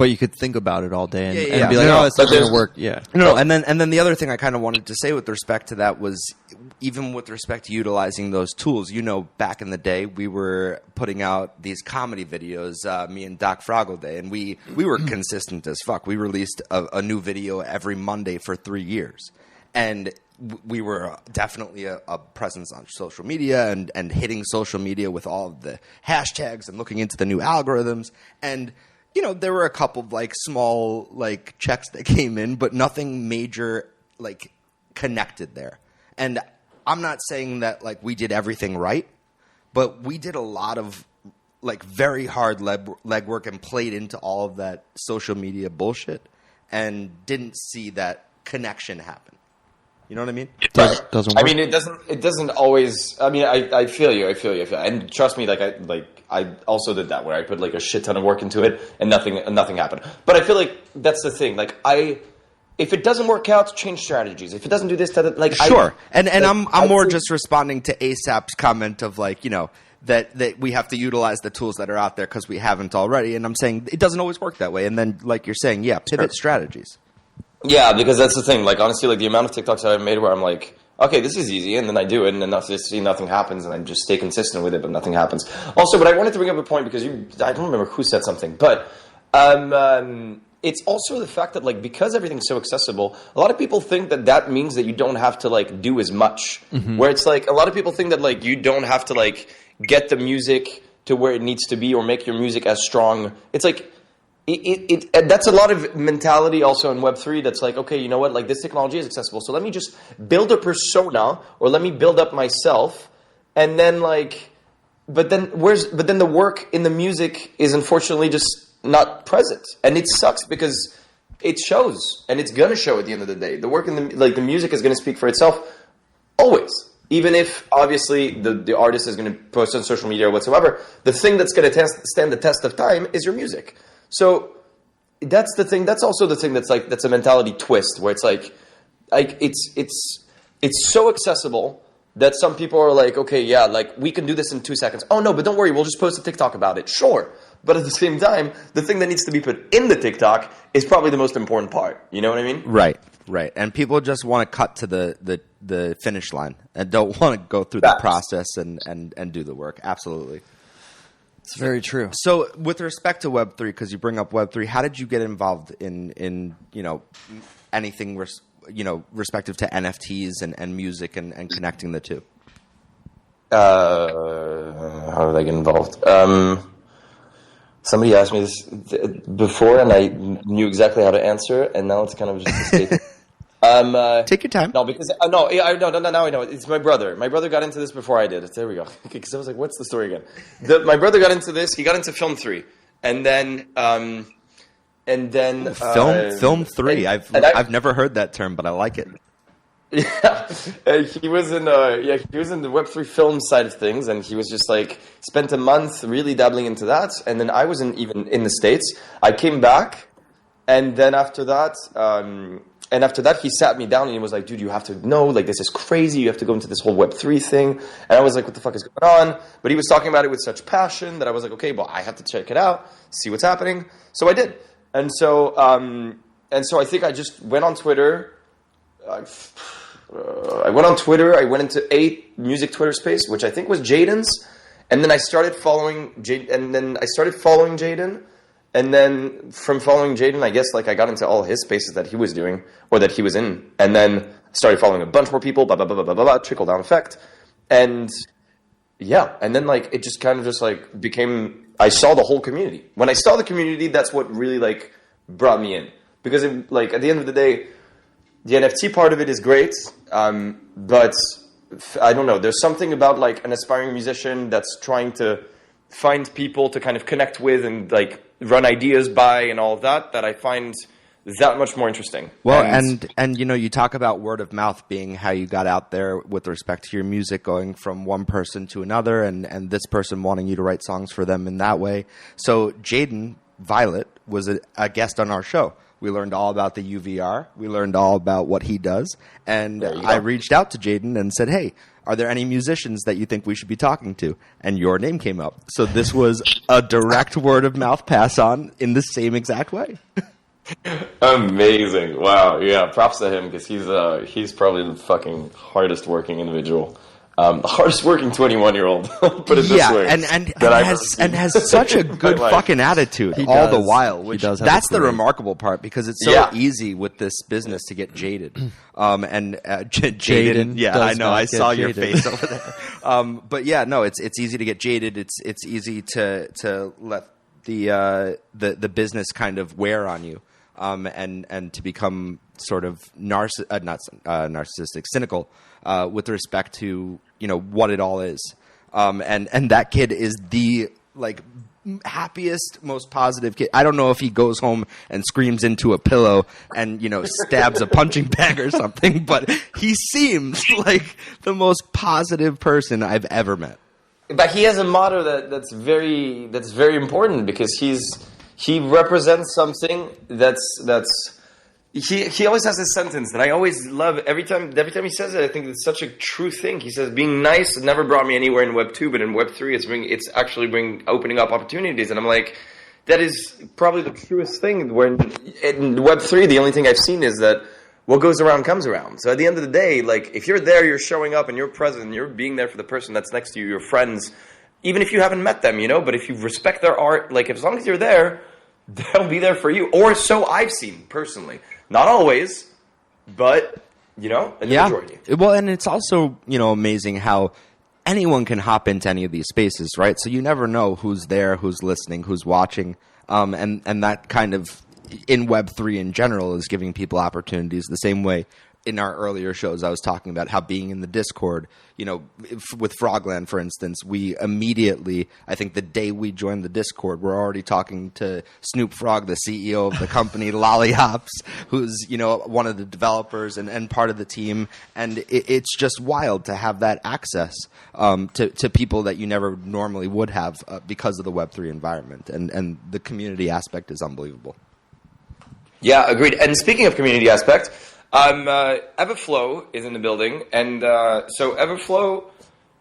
But you could think about it all day and, Yeah, and be like, no, oh, it's not but going to there's- work. Yeah. No, and then the other thing I kind of wanted to say with respect to that was, even with respect to utilizing those tools, back in the day we were putting out these comedy videos, me and Doc Froggle Day, and we were consistent as fuck. We released a new video every Monday for 3 years, and we were definitely a presence on social media and hitting social media with all of the hashtags and looking into the new algorithms. And there were a couple of small checks that came in, but nothing major connected there. And I'm not saying that we did everything right, but we did a lot of very hard legwork and played into all of that social media bullshit and didn't see that connection happen. You know what I mean? Doesn't work. I mean, it doesn't always. I mean, I feel you. And trust me, I also did that where I put a shit ton of work into it and nothing happened. But I feel like that's the thing. If it doesn't work out, change strategies. If it doesn't do this, sure. I'm more just responding to ASAP's comment of that we have to utilize the tools that are out there because we haven't already. And I'm saying it doesn't always work that way. And then you're saying, pivot strategies. Yeah, because that's the thing. Honestly, the amount of TikToks that I've made where I'm like, okay, this is easy, and then I do it, and then nothing happens, and I just stay consistent with it, but nothing happens. Also, but I wanted to bring up a point because I don't remember who said something, but it's also the fact that because everything's so accessible, a lot of people think that means that you don't have to do as much. Mm-hmm. Where it's a lot of people think that you don't have to get the music to where it needs to be or make your music as strong. It's that's a lot of mentality also in Web3 that's okay, you know what, this technology is accessible, so let me just build a persona or let me build up myself, and then but then the work in the music is unfortunately just not present, and it sucks because it shows, and it's gonna show at the end of the day. The work in the music is gonna speak for itself always. Even if, obviously, the artist is going to post on social media or whatsoever, the thing that's going to stand the test of time is your music. So that's the thing. That's also the thing that's a mentality twist where it's so accessible that some people are okay, yeah, we can do this in 2 seconds. Oh no, but don't worry, we'll just post a TikTok about it. Sure, but at the same time, the thing that needs to be put in the TikTok is probably the most important part. You know what I mean? Right. And people just want to cut to the finish line and don't want to go through the process and do the work. Absolutely. It's very true. So with respect to Web3, because you bring up Web3, how did you get involved in anything respective to NFTs and music and connecting the two? How did I get involved? Somebody asked me this before, and I knew exactly how to answer, and now it's kind of just escaping. Take your time. No, because no, now I know. It's my brother. My brother got into this before I did. There we go. Because I was like, "What's the story again?" My brother got into this. He got into Film 3, and then Film 3. I've never heard that term, but I like it. Yeah, he was in the Web3 film side of things, and he was just spent a month really dabbling into that, and then I wasn't even in the States. I came back, and then after that, he sat me down and he was like, "Dude, you have to know, this is crazy. You have to go into this whole Web3 thing." And I was like, "What the fuck is going on?" But he was talking about it with such passion that I was like, "Okay, well, I have to check it out, see what's happening." So I did, and so I think I just went on Twitter. I went on Twitter. I went into a music Twitter space, which I think was Jaden's, and then I started following Jaden, and then from following Jaden, I guess I got into all his spaces that he was doing or that he was in, and then started following a bunch more people. Blah blah blah blah blah blah. Trickle down effect, and yeah, and then it just kind of just became. I saw the whole community. When I saw the community, that's what really brought me in, because at the end of the day, the NFT part of it is great, but I don't know. There's something about an aspiring musician that's trying to find people to kind of connect with and run ideas by and all of that I find that much more interesting. Well, and you talk about word of mouth being how you got out there with respect to your music, going from one person to another, and this person wanting you to write songs for them in that way. So Jaden Violet was a guest on our show. We learned all about the UVR. We learned all about what he does. And There you I go. reached out to Jaden and said, hey, are there any musicians that you think we should be talking to? And your name came up. So this was a direct word of mouth pass on in the same exact way. Amazing! Wow, yeah. Props to him because he's probably the fucking hardest working individual, the hardest working 21-year-old. Put it this way. And has such a good life. fucking attitude He all the does. while. He Which does have that's a the great- remarkable part because it's so Yeah. easy with this business to get jaded. Jaden, Jaden yeah, does I know. not I get saw your jaded. face over there. But yeah, no, it's easy to get jaded. It's easy to let the business kind of wear on you. And to become sort of narcissistic, cynical with respect to what it all is, and that kid is the happiest, most positive kid. I don't know if he goes home and screams into a pillow and stabs a punching bag or something, but he seems like the most positive person I've ever met. But he has a motto that's very important because he represents something he always has this sentence that I always love. Every time he says it, I think it's such a true thing. He says, "Being nice never brought me anywhere in Web 2, but in Web 3, it's actually opening up opportunities." And I'm like, that is probably the truest thing. When in Web 3, the only thing I've seen is that what goes around comes around. So at the end of the day, if you're there, you're showing up and you're present, and you're being there for the person that's next to you, your friends, even if you haven't met them, But if you respect their art, as long as you're there, they'll be there for you. Or so I've seen personally. Not always, but in the majority. Well, and it's also amazing how anyone can hop into any of these spaces, right? So you never know who's there, who's listening, who's watching, and that kind of in Web3 in general is giving people opportunities the same way. In our earlier shows, I was talking about how being in the Discord, with Frogland, for instance, we immediately, I think the day we joined the Discord, we're already talking to Snoop Frog, the CEO of the company, Lollyhops, who's, one of the developers and part of the team. And it's just wild to have that access to people that you never normally would have because of the Web3 environment. And the community aspect is unbelievable. Yeah, agreed. And speaking of community aspect, Everflow is in the building, and so Everflow,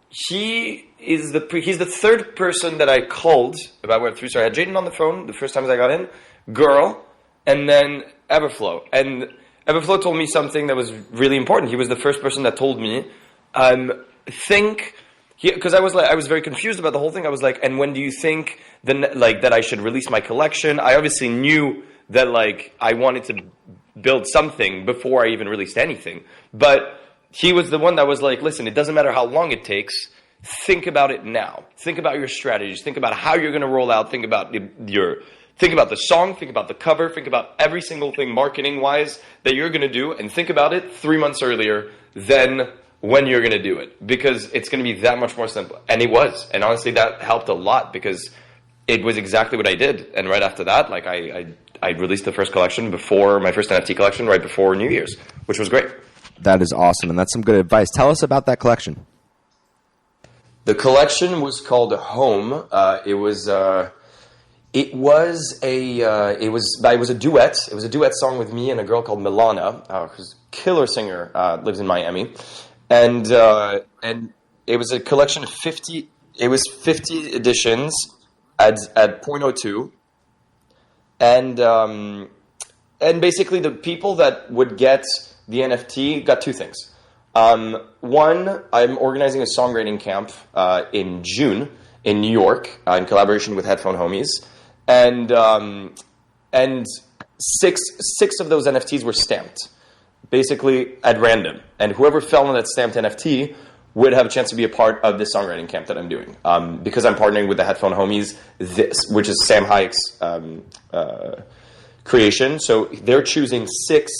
he's the third person that I called about Web3. So I had Jaden on the phone the first times I got in, Girl, and then Everflow. And Everflow told me something that was really important. He was the first person that told me, because I was very confused about the whole thing. I was like, and when do you think that I should release my collection? I obviously knew that I wanted to build something before I even released anything. But he was the one that was like, listen, it doesn't matter how long it takes. Think about it now. Think about your strategies. Think about how you're going to roll out. Think about the song. Think about the cover. Think about every single thing marketing-wise that you're going to do. And think about it 3 months earlier than when you're going to do it. Because it's going to be that much more simple. And it was. And honestly, that helped a lot because it was exactly what I did. And right after that, I released the first collection before my first NFT collection, right before New Year's, which was great. That is awesome, and that's some good advice. Tell us about that collection. The collection was called Home. It was a duet. It was a duet song with me and a girl called Milana, who's a killer singer, lives in Miami, and it was a collection of 50. It was 50 editions at 0.02. And basically the people that would get the NFT got two things. One, I'm organizing a songwriting camp in June in New York in collaboration with Headphone Homies, and six of those NFTs were stamped, basically at random, and whoever fell on that stamped NFT would have a chance to be a part of this songwriting camp that I'm doing. Because I'm partnering with the Headphone Homies, which is Sam Hayek's creation. So they're choosing 6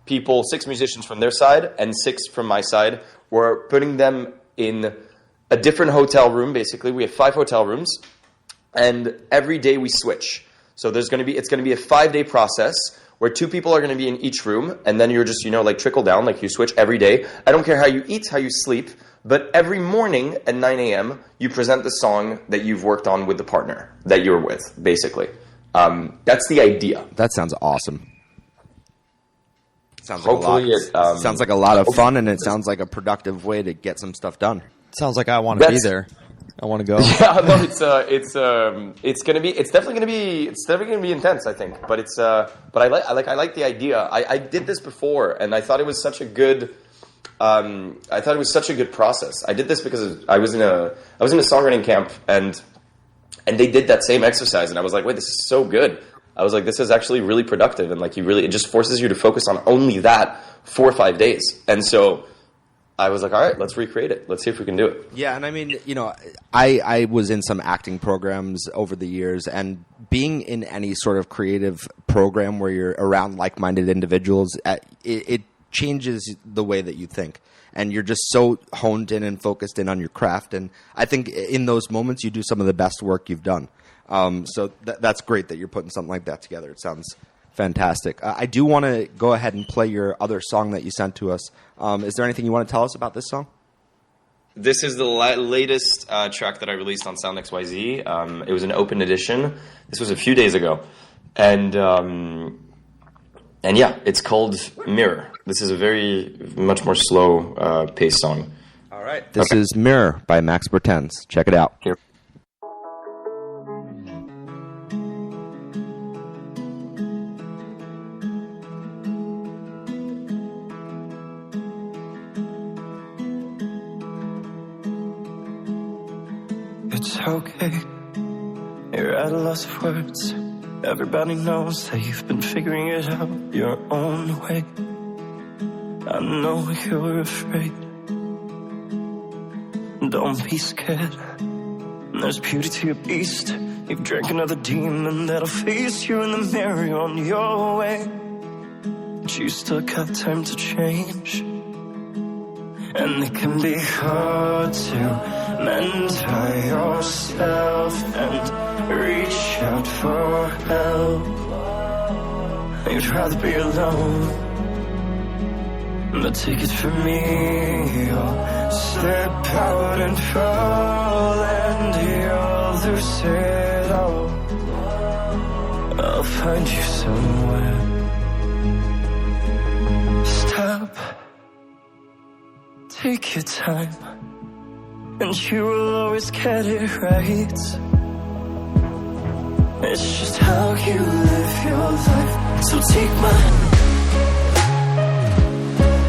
people, 6 musicians from their side and 6 from my side. We're putting them in a different hotel room, basically. We have 5 hotel rooms, and every day we switch. So it's going to be a 5-day process where 2 people are going to be in each room, and then you're just, trickle down, you switch every day. I don't care how you eat, how you sleep, but every morning at 9 a.m., you present the song that you've worked on with the partner that you're with, basically. That's the idea. That sounds awesome. Sounds hopefully like a lot. Sounds like a lot of fun, and it sounds like a productive way to get some stuff done. Sounds like I want to be That's- there. I want to go. Yeah, no, it's definitely gonna be intense, I think. But but I like the idea. I did this before, and I thought it was such a good. I thought it was such a good process. I did this because I was in a songwriting camp, and they did that same exercise, and I was like, wait, this is so good. I was like, this is actually really productive, and like it just forces you to focus on only that 4 or 5 days, and so. I was like, all right, let's recreate it. Let's see if we can do it. Yeah, and I mean, I was in some acting programs over the years, and being in any sort of creative program where you're around like-minded individuals, it changes the way that you think. And you're just so honed in and focused in on your craft. And I think in those moments, you do some of the best work you've done. So that's great that you're putting something like that together. It sounds fantastic. I do want to go ahead and play your other song that you sent to us. Is there anything you want to tell us about this song? This is the latest track that I released on Sound XYZ. It was an open edition. This was a few days ago. And yeah, it's called Mirror. This is a much more slow paced song. All right. This is Mirror by Max Bertens. Check it out. Here. It's okay, you're at a loss of words. Everybody knows that you've been figuring it out your own way. I know you're afraid. Don't be scared. There's beauty to your beast. You've drank another demon that'll face you in the mirror on your way. But you still got time to change. And it can be hard to mend by yourself and reach out for help. You'd rather be alone, but take it from me, you'll slip out and fall, and you'll lose it all. I'll find you somewhere. Stop. Take your time, and you will always get it right. It's just how you live your life. So take my hand,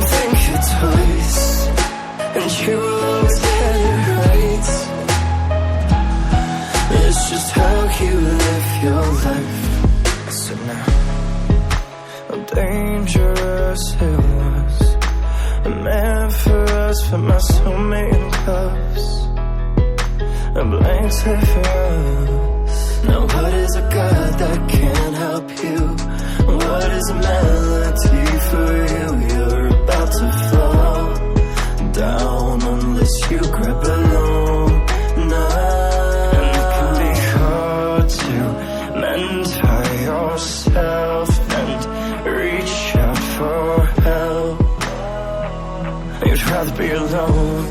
think it twice, and you will always get it right. It's just how you live your life. So now, how dangerous it was. Meant for us, but my soulmate in cuffs. A blank slate for us. Now what is a God that can't help you? What is a melody for you? You're about to fall down unless you grab along now. And it can be hard to mend by yourself and reach out for help. You'd rather be alone,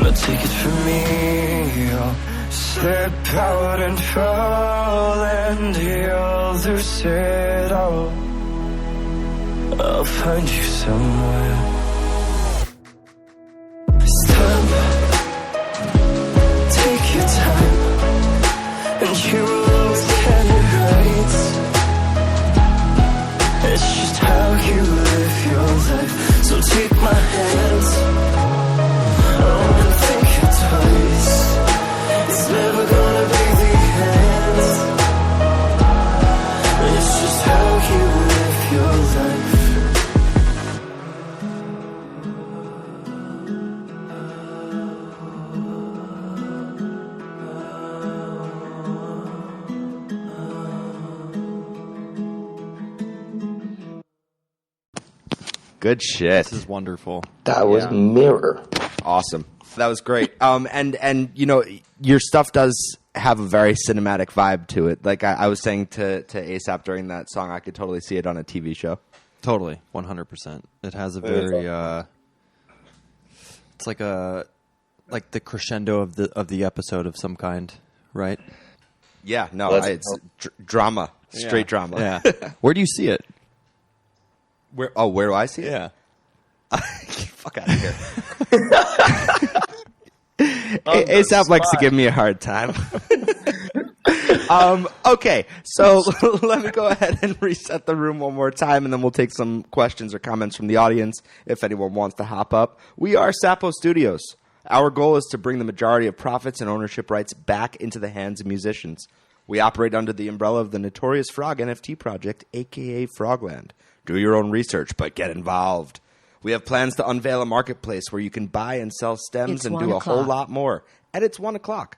but take it from me, you'll slip out and fall, and you'll lose it all. I'll find you somewhere. Stop, take your time, and you will always get it right. It's just how you live your life. So take my hand, and think it twice. It's never gonna be the end. It's just how you live your life. Good shit. This is wonderful. That was Mirror. Awesome. That was great. And your stuff does have a very cinematic vibe to it. Like I was saying to ASAP during that song, I could totally see it on a TV show. Totally, 100%. It has a very it's like the crescendo of the episode of some kind, right? Yeah, no, it's drama, straight drama. Yeah. Where do you see it? Where do I see it? Yeah. Fuck out of here. ASAP likes to give me a hard time. Okay, so let me go ahead and reset the room one more time, and then we'll take some questions or comments from the audience if anyone wants to hop up. We are Sapo Studios. Our goal is to bring the majority of profits and ownership rights back into the hands of musicians. We operate under the umbrella of the Notorious Frog NFT project, a.k.a. Frogland. Do your own research, but get involved. We have plans to unveil a marketplace where you can buy and sell stems It's and 1 do a whole o'clock. lot more. And it's 1 o'clock.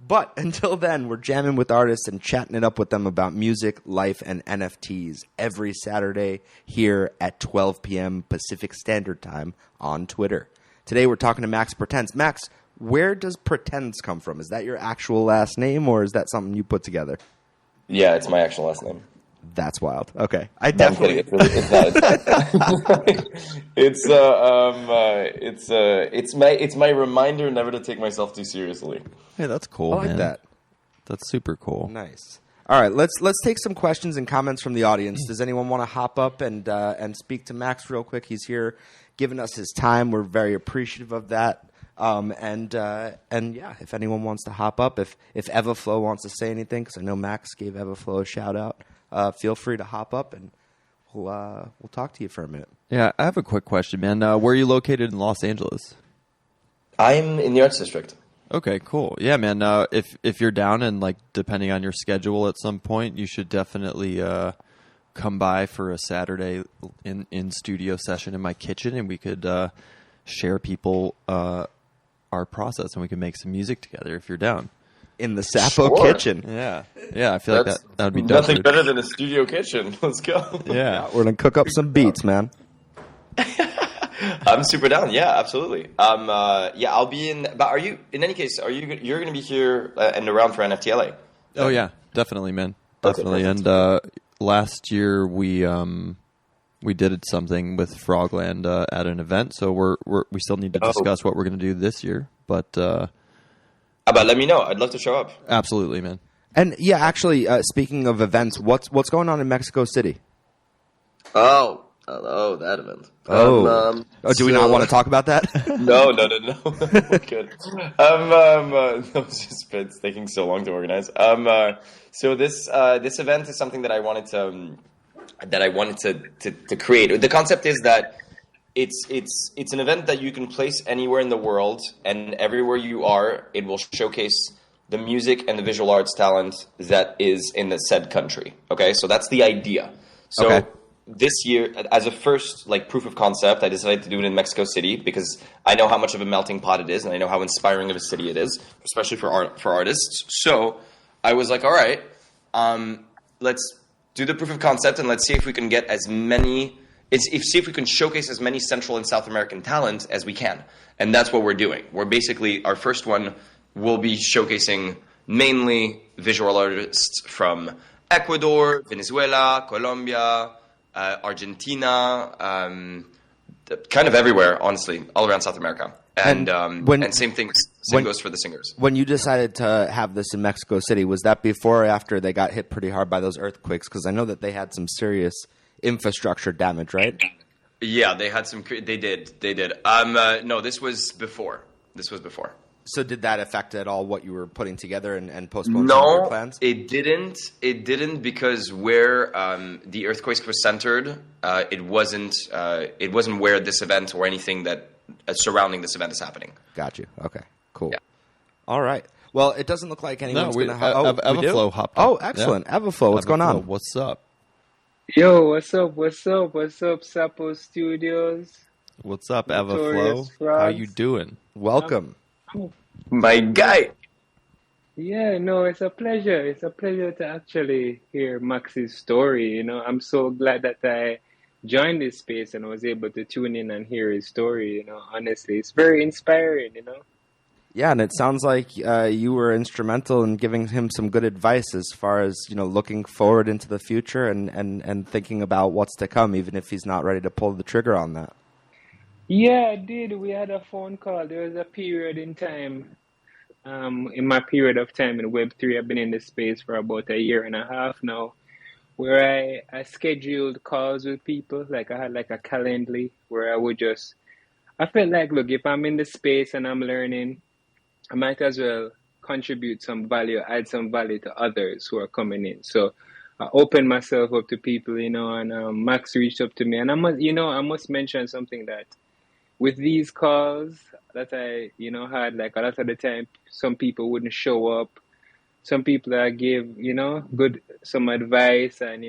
But until then, we're jamming with artists and chatting it up with them about music, life, and NFTs every Saturday here at 12 p.m. Pacific Standard Time on Twitter. Today we're talking to Max Pretends. Max, where does Pretends come from? Is that your actual last name, or is that something you put together? Yeah, it's my actual last name. That's wild. Okay, I No, I'm definitely. kidding. It's not. It's my reminder never to take myself too seriously. Hey, that's cool, I like man. that. That's super cool. Nice. All right, let's take some questions and comments from the audience. Does anyone want to hop up and speak to Max real quick? He's here, giving us his time. We're very appreciative of that. And yeah, if anyone wants to hop up, if Evaflow wants to say anything, because I know Max gave Evaflow a shout out, feel free to hop up and we'll talk to you for a minute. Yeah, I have a quick question, man. Where are you located in Los Angeles? I'm in the Arts District. Okay, cool. Yeah, man. If you're down and like depending on your schedule at some point, you should definitely come by for a Saturday in studio session in my kitchen, and we could share people our process, and we can make some music together if you're down. In the Sapo Sure. kitchen. Yeah, I feel like that would be dope. Nothing dude. better than a studio kitchen. Let's go. Yeah. We're going to cook up some beats, man. I'm super down. Yeah, absolutely. Yeah, I'll be in. But are you? In any case, you're going to be here and around for NFTLA? Oh yeah, definitely, man. Okay, Definitely. perfect. And last year we did something with Frogland at an event, so we still need to discuss what we're going to do this year. But How about let me know? I'd love to show up. absolutely, man. And yeah, actually, speaking of events, what's going on in Mexico City? Oh, that event. Do we not want to talk about that? No. We're good. No, it's taking so long to organize. So this event is something that I wanted to create. The concept is that it's an event that you can place anywhere in the world, and everywhere you are, it will showcase the music and the visual arts talent that is in the said country. Okay, so that's the idea. So. Okay. This year, as a first proof of concept, I decided to do it in Mexico City because I know how much of a melting pot it is, and I know how inspiring of a city it is, especially for artists. So I was like, all right, let's do the proof of concept and let's see if we can get as many. See if we can showcase as many Central and South American talent as we can, and that's what we're doing. We're basically our first one will be showcasing mainly visual artists from Ecuador, Venezuela, Colombia. Argentina, kind of everywhere, honestly, all around South America. And same goes for the singers. When you decided to have this in Mexico City, was that before or after they got hit pretty hard by those earthquakes? Because I know that they had some serious infrastructure damage, right? Yeah, they had some. They did. No, this was before. So did that affect at all what you were putting together and postpone some of your No, plans? it didn't. It didn't because where the earthquakes were centered, it wasn't where this event or anything that surrounding this event is happening. Got you. Okay, cool. Yeah. All right. Well, it doesn't look like anyone's we- going to... Evaflow hopped up. Oh, excellent. Yeah. Evaflow, what's going on? What's up? Yo, what's up, Sapo Studios? What's up, Notorious Evaflow? How Frogs. you doing? Welcome. My guy. Yeah, no, it's a pleasure. It's a pleasure to actually hear Max's story. You know, I'm so glad that I joined this space and was able to tune in and hear his story. You know, honestly, it's very inspiring, you know. Yeah, and it sounds like you were instrumental in giving him some good advice as far as, looking forward into the future and thinking about what's to come, even if he's not ready to pull the trigger on that. Yeah, I did. We had a phone call. There was a period in time, in my period of time in Web3, I've been in this space for about a year and a half now, where I scheduled calls with people. Like I had like a Calendly where I would just, I felt like, look, if I'm in the space and I'm learning, I might as well contribute some value, add some value to others who are coming in. So I opened myself up to people, and Max reached up to me, and I must mention something that with these calls that I, had, like a lot of the time, some people wouldn't show up. Some people I gave, good some advice, and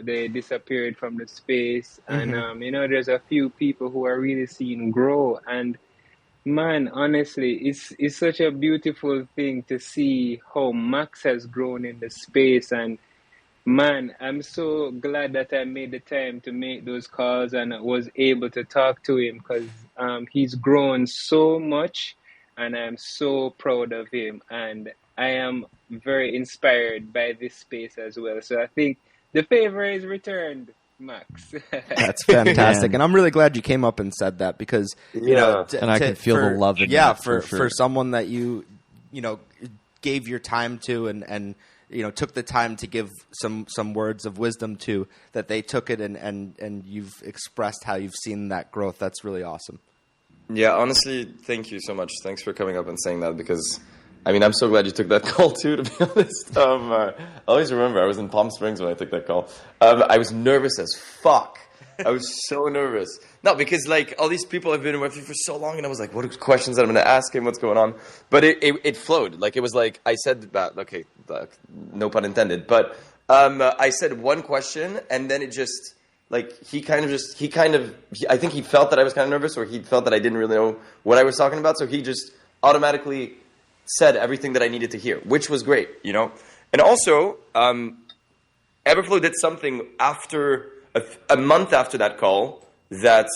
they disappeared from the space. And there's a few people who are really seeing grow. And man, honestly, it's such a beautiful thing to see how Max has grown in the space. And man, I'm so glad that I made the time to make those calls and was able to talk to him, because he's grown so much, and I'm so proud of him. And I am very inspired by this space as well. So I think the favor is returned, Max. That's fantastic, and I'm really glad you came up and said that, because and I can feel the love in that, for sure. someone that you gave your time to, and took the time to give some words of wisdom to, that they took it and you've expressed how you've seen that growth. That's really awesome. Yeah, honestly, thank you so much. Thanks for coming up and saying that, because I'm so glad you took that call too, to be honest. I always remember I was in Palm Springs when I took that call. I was nervous as fuck. I was so nervous. No, because like all these people have been with me for so long, and I was like, what are questions that I'm going to ask him? What's going on? But it flowed. Like, it was like I said that. Okay, no pun intended. But I said one question, and then it just like I think he felt that I was kind of nervous, or he felt that I didn't really know what I was talking about, so he just automatically said everything that I needed to hear, which was great, And also, Everflow did something after a month after that call that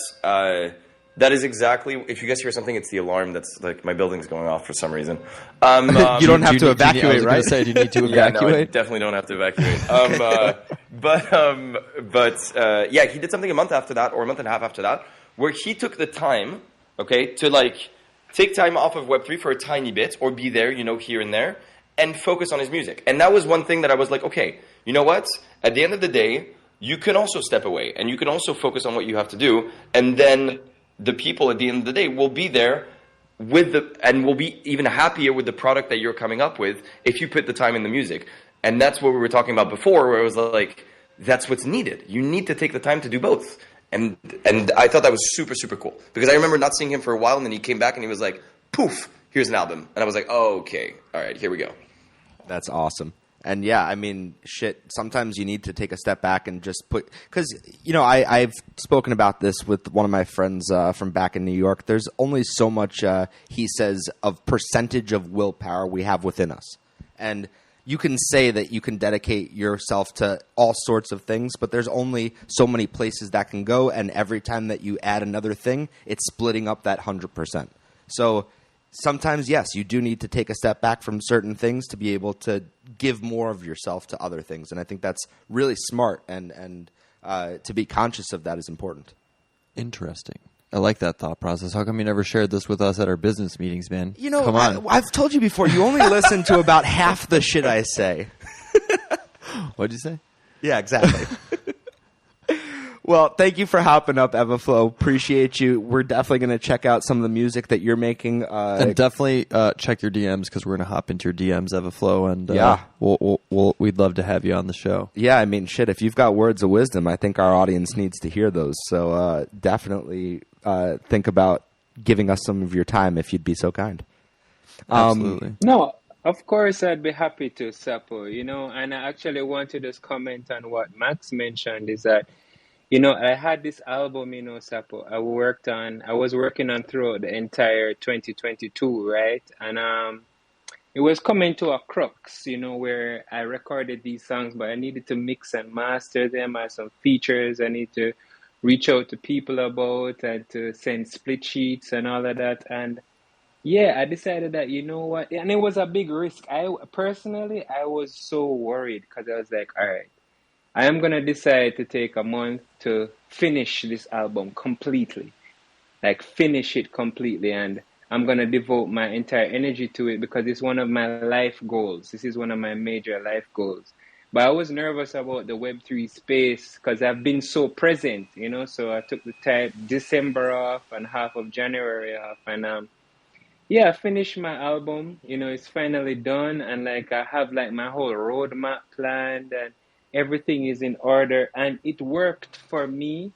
is exactly. If you guys hear something, it's the alarm. That's like my building's going off for some reason. You don't have to evacuate, right? Do you need to Yeah, no, I evacuate? definitely don't have to evacuate. Yeah, he did something a month after that, or a month and a half after that, where he took the time, to like take time off of Web3 for a tiny bit, or be there, here and there, and focus on his music. And that was one thing that I was like, okay, you know what? At the end of the day, you can also step away, and you can also focus on what you have to do, and then the people at the end of the day will be there and will be even happier with the product that you're coming up with if you put the time in the music. And that's what we were talking about before, where it was like, that's what's needed. You need to take the time to do both. And I thought that was super, super cool. Because I remember not seeing him for a while, and then he came back and he was like, poof, here's an album. And I was like, oh, okay, all right, here we go. That's awesome. And yeah, shit, sometimes you need to take a step back and just because, I've spoken about this with one of my friends from back in New York. There's only so much, he says, of percentage of willpower we have within us. And you can say that you can dedicate yourself to all sorts of things, but there's only so many places that can go. And every time that you add another thing, it's splitting up that 100%. So sometimes, yes, you do need to take a step back from certain things to be able to give more of yourself to other things. And I think that's really smart, and to be conscious of that is important. Interesting. I like that thought process. How come you never shared this with us at our business meetings, man? Come on. I've told you before, you only listen to about half the shit I say. What'd you say? Yeah, exactly. Well, thank you for hopping up, Everflow. Appreciate you. We're definitely going to check out some of the music that you're making. And definitely check your DMs, because we're going to hop into your DMs, Everflow, and yeah, we'd love to have you on the show. Yeah, shit, if you've got words of wisdom, I think our audience needs to hear those. So definitely think about giving us some of your time if you'd be so kind. Absolutely. No, of course, I'd be happy to, Sapo, and I actually want to just comment on what Max mentioned, is that I had this album, Sapo, I was working on throughout the entire 2022, right? And it was coming to a crux, where I recorded these songs, but I needed to mix and master them. I had some features I need to reach out to people about, and to send split sheets and all of that. And yeah, I decided that, what, and it was a big risk. I was so worried, because I was like, all right, I am going to decide to take a month to finish this album completely, like finish it completely. And I'm going to devote my entire energy to it, because it's one of my life goals. This is one of my major life goals. But I was nervous about the Web3 space because I've been so present, you know. So I took the time December off and half of January off, and yeah, I finished my album. You know, it's finally done, and like I have like my whole roadmap planned, and everything is in order, and it worked for me,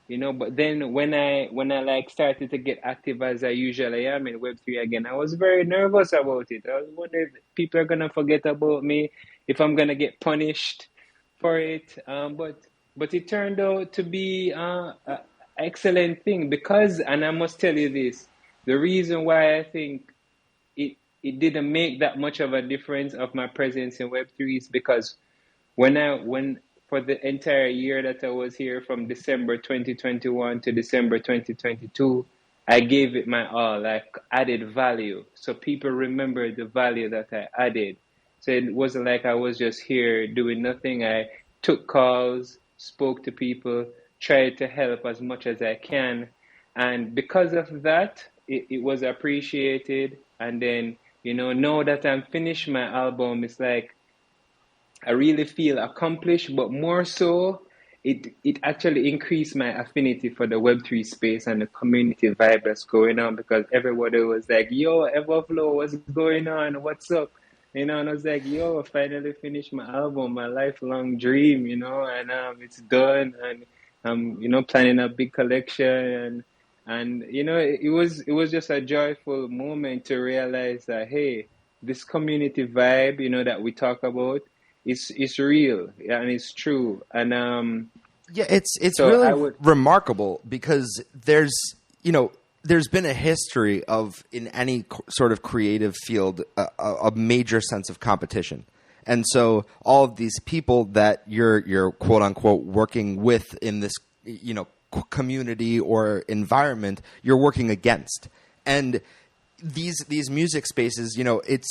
you know. But then when I like started to get active as I usually am in Web3 again, I was very nervous about it. I was wondering if people are gonna forget about me, if I'm gonna get punished for it. But it turned out to be an excellent thing because, and I must tell you this, the reason why I think it didn't make that much of a difference of my presence in Web3 is because when for the entire year that I was here from December 2021 to December 2022, I gave it my all. I added value. So people remember the value that I added. So it wasn't like I was just here doing nothing. I took calls, spoke to people, tried to help as much as I can. And because of that, it was appreciated. And then, you know, now that I'm finished my album, it's like I really feel accomplished, but more so, it actually increased my affinity for the Web3 space and the community vibe that's going on because everybody was like, yo, Everflow, what's going on? What's up? You know, and I was like, yo, I finally finished my album, my lifelong dream, you know, and it's done, and I'm, you know, planning a big collection, and you know, it was just a joyful moment to realize that hey, this community vibe, you know, that we talk about, it's real and it's true, and Yeah, it's so really I would. remarkable because there's been a history of in any sort of creative field a major sense of competition, and so all of these people that you're quote unquote working with in this community or environment, you're working against, and these music spaces, it's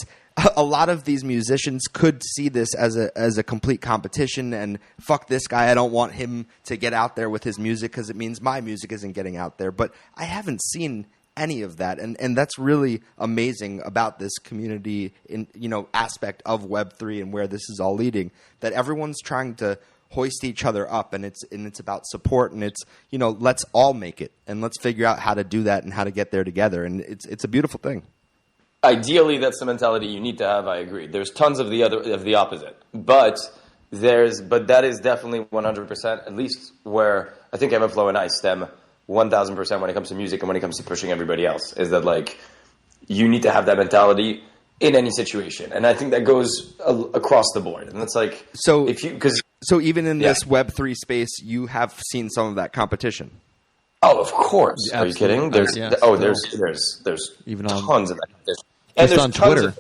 a lot of these musicians could see this as a complete competition and fuck this guy, I don't want him to get out there with his music because it means my music isn't getting out there. But I haven't seen any of that, and that's really amazing about this community in aspect of Web3 and where this is all leading, that everyone's trying to hoist each other up, and it's about support, and it's let's all make it, and let's figure out how to do that and how to get there together, and it's a beautiful thing. Ideally, that's the mentality you need to have. I agree. There's tons of the opposite, but that is definitely 100%. At least where I think Everflow and I stem 1,000% when it comes to music and when it comes to pushing everybody else. Is that like you need to have that mentality in any situation, and I think that goes across the board. And that's like so so even in this Web3 space, you have seen some of that competition. Oh, of course. Yeah, are you kidding? There's even tons of that. And just on Twitter.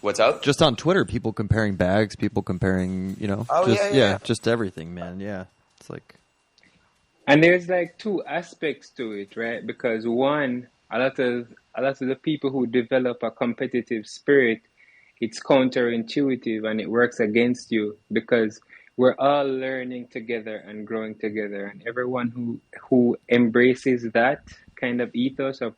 What's up? Just on Twitter, people comparing bags, people comparing, just everything, man. Yeah. It's like. And there's like two aspects to it, right? Because one, a lot of the people who develop a competitive spirit, it's counterintuitive and it works against you because we're all learning together and growing together. And everyone who embraces that kind of ethos of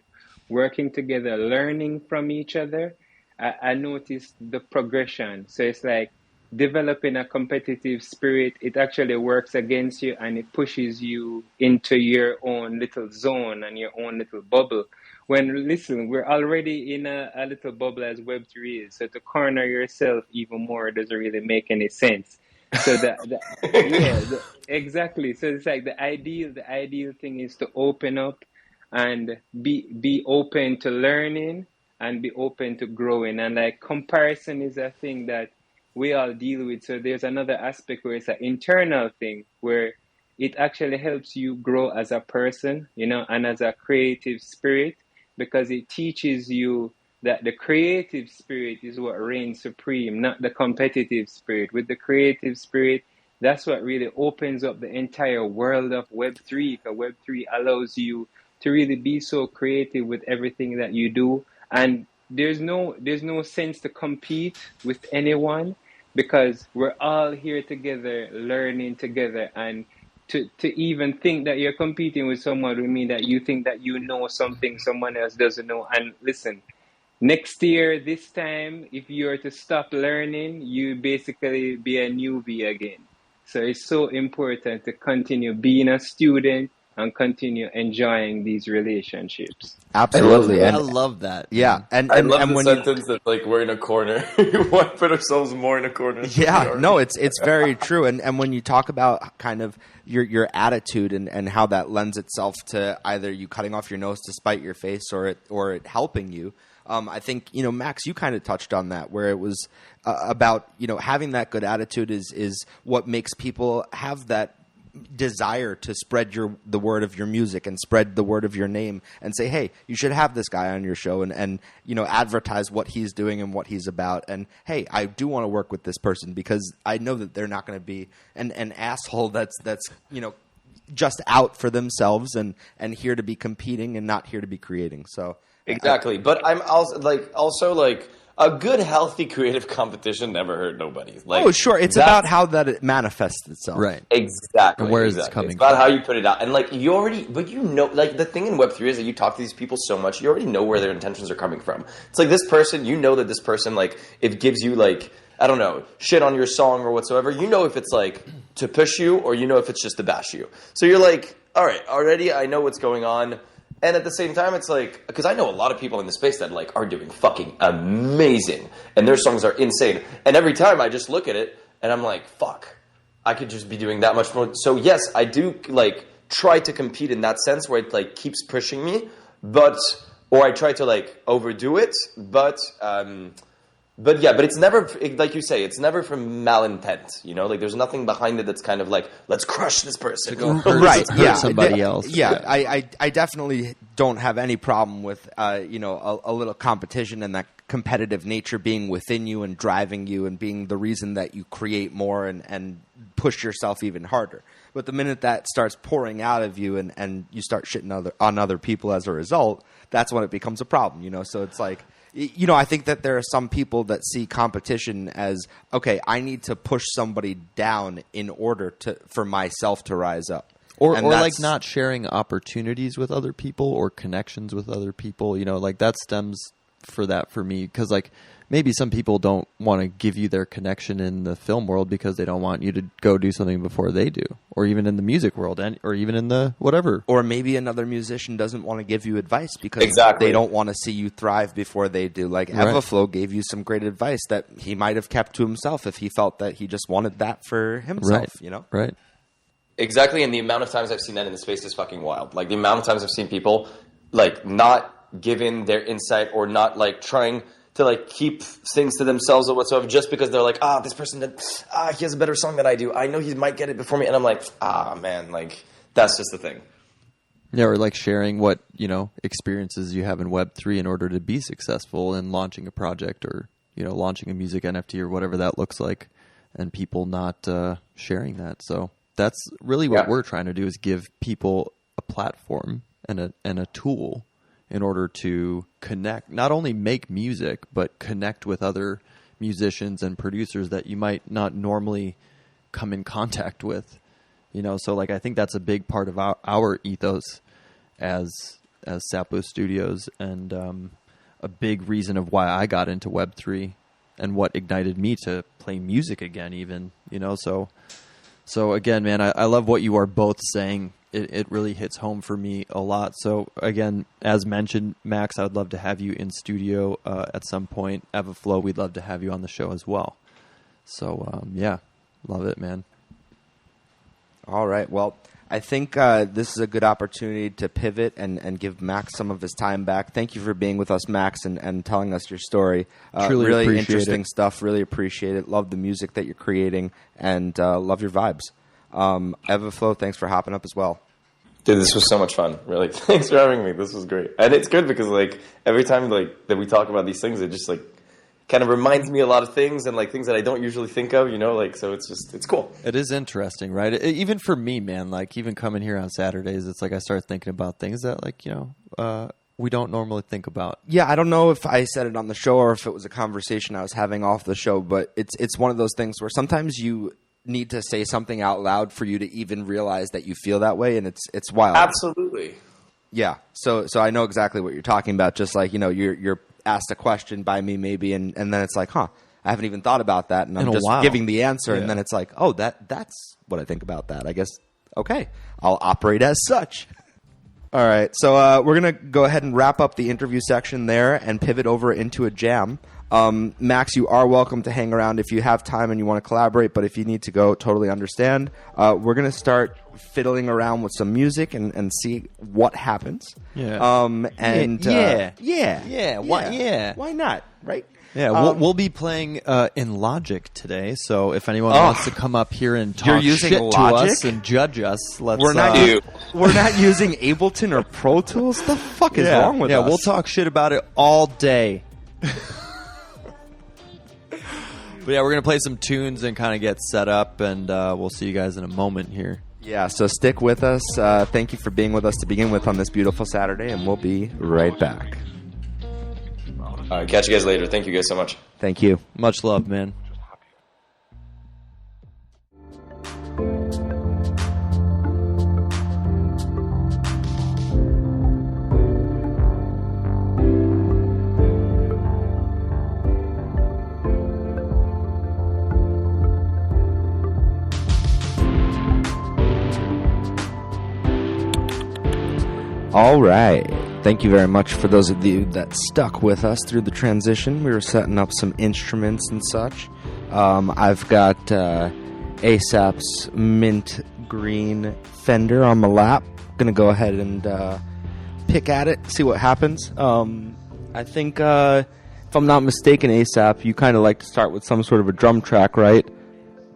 working together, learning from each other, I noticed the progression. So it's like developing a competitive spirit, it actually works against you and it pushes you into your own little zone and your own little bubble. When, listen, we're already in a little bubble as Web3 is. So to corner yourself even more doesn't really make any sense. So exactly. So it's like the ideal thing is to open up and be open to learning and be open to growing. And like comparison is a thing that we all deal with. So there's another aspect where it's an internal thing where it actually helps you grow as a person, and as a creative spirit, because it teaches you that the creative spirit is what reigns supreme, not the competitive spirit. With the creative spirit, that's what really opens up the entire world of Web3, because Web3 allows you to really be so creative with everything that you do. And there's no sense to compete with anyone because we're all here together, learning together. And to even think that you're competing with someone would mean that you think that you know something someone else doesn't know. And listen, next year, this time, if you were to stop learning, you basically be a newbie again. So it's so important to continue being a student and continue enjoying these relationships. Absolutely. that. I And love that. yeah, and I love and the when you sentence that like we're in a corner. We want to put ourselves more in a corner. than we yeah, are. no, it's very true. And when you talk about kind of your attitude and how that lends itself to either you cutting off your nose to spite your face or it helping you, I think Max, you kind of touched on that where it was about having that good attitude is what makes people have that desire to spread the word of your music and spread the word of your name and say, hey, you should have this guy on your show and advertise what he's doing and what he's about. And hey, I do want to work with this person because I know that they're not going to be an asshole that's just out for themselves and here to be competing and not here to be creating. So Exactly, but I'm also like a good, healthy, creative competition never hurt nobody. Like, oh, sure, it's that's- about how that it manifests itself. Right. Exactly. And where is exactly. it coming It's about from? how you put it out. And like but like the thing in Web3 is that you talk to these people so much, you already know where their intentions are coming from. It's like this person, that this person, like, it gives you like, I don't know, shit on your song or whatsoever. You know if it's like to push you or if it's just to bash you. So you're like, all right, already I know what's going on. And at the same time, it's like, because I know a lot of people in the space that like are doing fucking amazing, and their songs are insane. And every time I just look at it, and I'm like, fuck, I could just be doing that much more. So yes, I do like try to compete in that sense where it like keeps pushing me, or I try to like overdo it, but it's never, like you say, it's never from malintent, like there's nothing behind it that's kind of like, let's crush this person. Right, hurt yeah, somebody else. Yeah, I definitely don't have any problem with a little competition and that competitive nature being within you and driving you and being the reason that you create more and push yourself even harder. But the minute that starts pouring out of you and you start shitting on other people as a result, that's when it becomes a problem. So it's like, I think that there are some people that see competition as, okay, I need to push somebody down in order for myself to rise up. Or like not sharing opportunities with other people or connections with other people, like that stems for me. Because like maybe some people don't want to give you their connection in the film world because they don't want you to go do something before they do. Or even in the music world or even in the whatever. Or maybe another musician doesn't want to give you advice because Exactly. they don't want to see you thrive before they do. Like Right. Evaflow gave you some great advice that he might have kept to himself if he felt that he just wanted that for himself, Right. Exactly, and the amount of times I've seen that in the space is fucking wild. Like the amount of times I've seen people like not giving their insight or not like trying to like keep things to themselves or whatsoever just because they're like, this person he has a better song than I do. I know he might get it before me, and I'm like, man, like that's just the thing. Yeah, or like sharing what, experiences you have in Web3 in order to be successful in launching a project or, launching a music NFT or whatever that looks like, and people not sharing that. So that's really what we're trying to do is give people a platform and a tool in order to connect, not only make music, but connect with other musicians and producers that you might not normally come in contact with. So like I think that's a big part of our ethos as Sapo Studios, and a big reason of why I got into Web3 and what ignited me to play music again even, So again, man, I love what you are both saying. It really hits home for me a lot. So again, as mentioned, Max, I would love to have you in studio at some point. Evaflow, we'd love to have you on the show as well. So love it, man. All right. Well, I think this is a good opportunity to pivot and give Max some of his time back. Thank you for being with us, Max, and telling us your story. Truly really appreciate interesting it. stuff. Really appreciate it. Love the music that you're creating and love your vibes. Evaflow, thanks for hopping up as well. Dude, this was so much fun. Really, thanks for having me. This was great, and it's good because like every time like that we talk about these things, it just like kind of reminds me a lot of things and like things that I don't usually think of. Like so it's cool. It is interesting, right? Even for me, man, like even coming here on Saturdays, it's like I start thinking about things that like, we don't normally think about. Yeah, I don't know if I said it on the show or if it was a conversation I was having off the show, but it's one of those things where sometimes you need to say something out loud for you to even realize that you feel that way, and it's wild. Absolutely. Yeah. So I know exactly what you're talking about. Just like, you're asked a question by me maybe, and then it's like, I haven't even thought about that, and I'm In a just while. giving the answer, Yeah. and then it's like, oh, that's what I think about that. I guess, okay, I'll operate as such. All right, so we're going to go ahead and wrap up the interview section there and pivot over into a jam. Max, you are welcome to hang around if you have time and you want to collaborate, but if you need to go, totally understand. We're going to start fiddling around with some music and see what happens. Yeah. Why not, right? Yeah, we'll be playing in Logic today, so if anyone wants to come up here and You're talk using shit to Logic? us and judge us, let's... We're not using Ableton or Pro Tools. The fuck is wrong with us? Yeah, we'll talk shit about it all day. But yeah, we're going to play some tunes and kind of get set up, and we'll see you guys in a moment here. Yeah, so stick with us. Thank you for being with us to begin with on this beautiful Saturday, and we'll be right back. All right, catch you guys later. Thank you guys so much. Thank you. Much love, man. All right. Thank you very much for those of you that stuck with us through the transition. We were setting up some instruments and such. I've got ASAP's mint green Fender on my lap. Gonna go ahead and pick at it, see what happens. I think, if I'm not mistaken, ASAP, you kind of like to start with some sort of a drum track, right?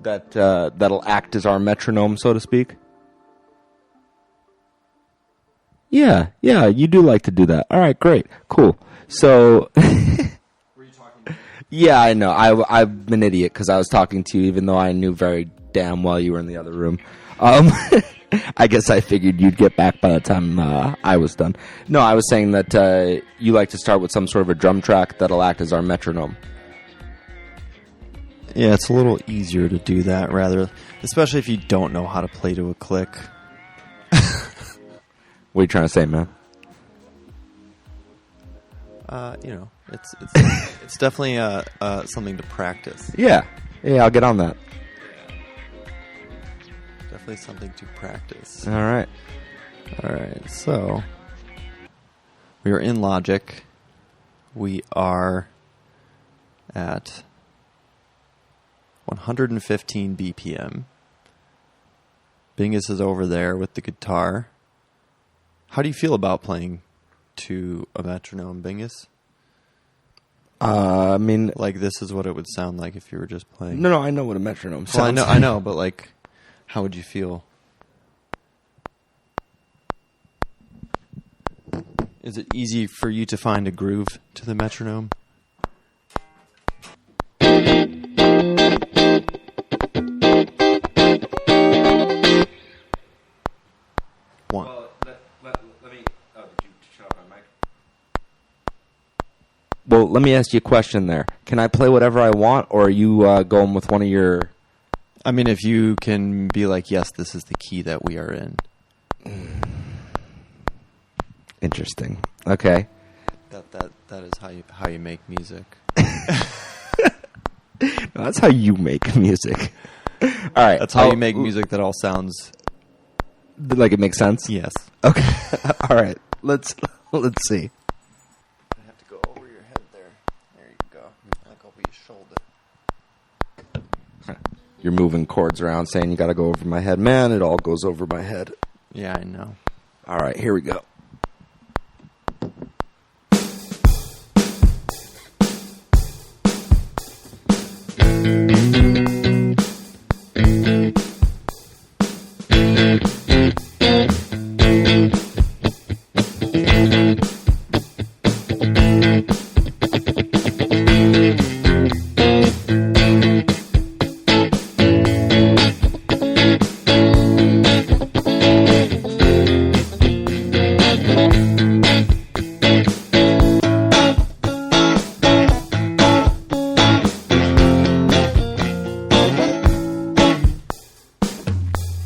That'll act as our metronome, so to speak. Yeah, you do like to do that. All right, great, cool. So, yeah, I know. I'm an idiot because I was talking to you, even though I knew very damn well you were in the other room. I guess I figured you'd get back by the time I was done. No, I was saying that you like to start with some sort of a drum track that'll act as our metronome. Yeah, it's a little easier to do that, especially if you don't know how to play to a click. What are you trying to say, man? It's definitely something to practice. Yeah, I'll get on that. Definitely something to practice. All right. So we are in Logic. We are at 115 BPM. Bingus is over there with the guitar. How do you feel about playing to a metronome, Bingus? I mean, like this is what it would sound like if you were just playing. No, I know what a metronome sounds. Well, I know, but like, how would you feel? Is it easy for you to find a groove to the metronome? One. Well, let me ask you a question there. Can I play whatever I want, or are you going with one of your... I mean, if you can be like, yes, this is the key that we are in. Interesting. Okay. That is how you make music. No, that's how you make music. All right. That's how you make music that all sounds... Like it makes sense? Yes. Okay. All right. Let's see. I have to go over your head there. There you go. Like over your shoulder. You're moving chords around saying you got to go over my head. Man, it all goes over my head. Yeah, I know. All right, here we go.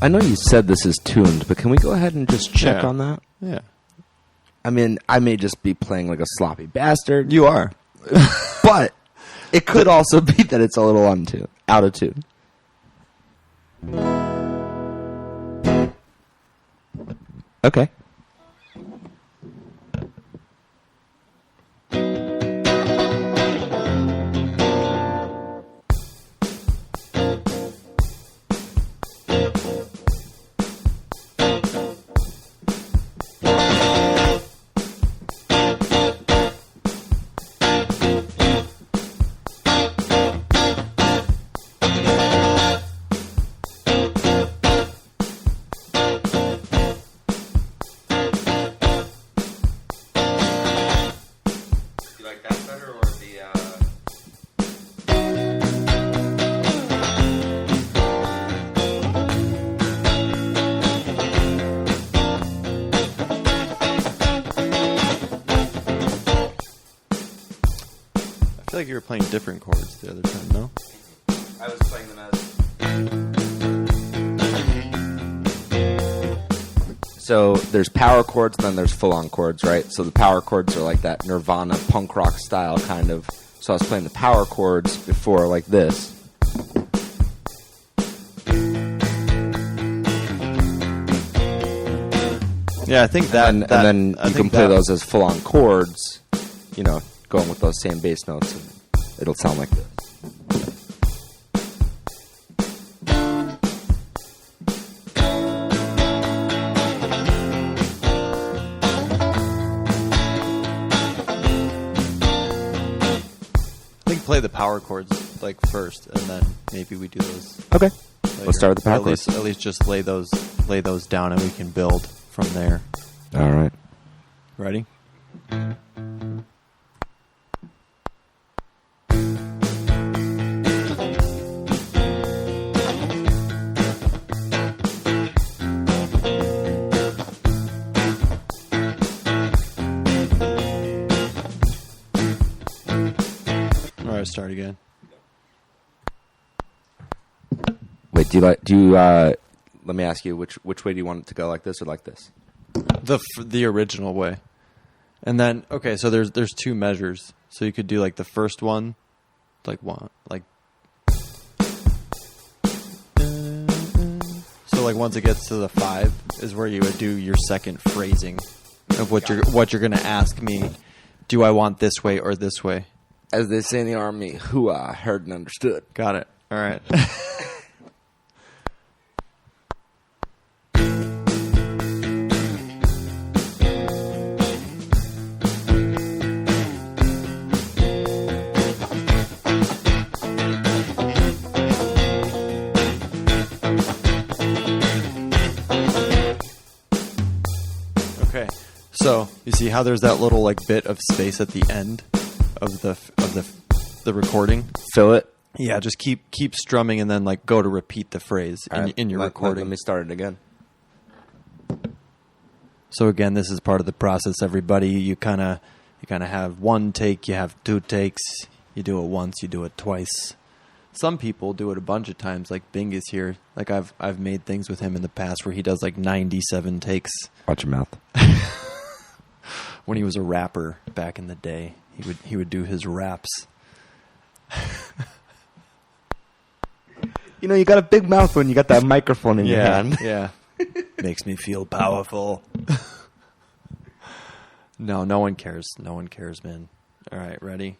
I know you said this is tuned, but can we go ahead and just check Yeah. on that? Yeah. I mean, I may just be playing like a sloppy bastard, You are. but it could also be that it's a little out of tune. Okay. You like that better or the? I feel like you were playing different chords the other time, no? I was playing them as. So there's power chords, then there's full-on chords, right? So the power chords are like that Nirvana punk rock style kind of. So I was playing the power chords before like this. Yeah, I think that. And then you can play those as full-on chords, you know, going with those same bass notes, and it'll sound like this. I think play the power chords like first, and then maybe we do those. Okay. Later. Let's start with the power Or at least just lay those down, and we can build from there. All right. Ready? All right, start again. Wait, let me ask you, which way do you want it to go, like this or like this? The original way. And then okay, so there's two measures. So you could do like the first one, like one, like so like once it gets to the 5 is where you would do your second phrasing of what you're gonna ask me. Do I want this way or this way? As they say in the army, hoo-ah, heard and understood. Got it. All right. Okay, so you see how there's that little like bit of space at the end of the recording? Fill it. Yeah, just keep strumming and then like go to repeat the phrase in your recording. Let me start it again. So again, this is part of the process. Everybody, you kind of have one take, you have two takes, you do it once, you do it twice. Some people do it a bunch of times, like Bing is here. Like I've made things with him in the past where he does like 97 takes. Watch your mouth. When he was a rapper back in the day, he would do his raps. You know, you got a big mouth when you got that microphone in your hand. Yeah. Makes me feel powerful. No one cares. No one cares, man. All right, ready?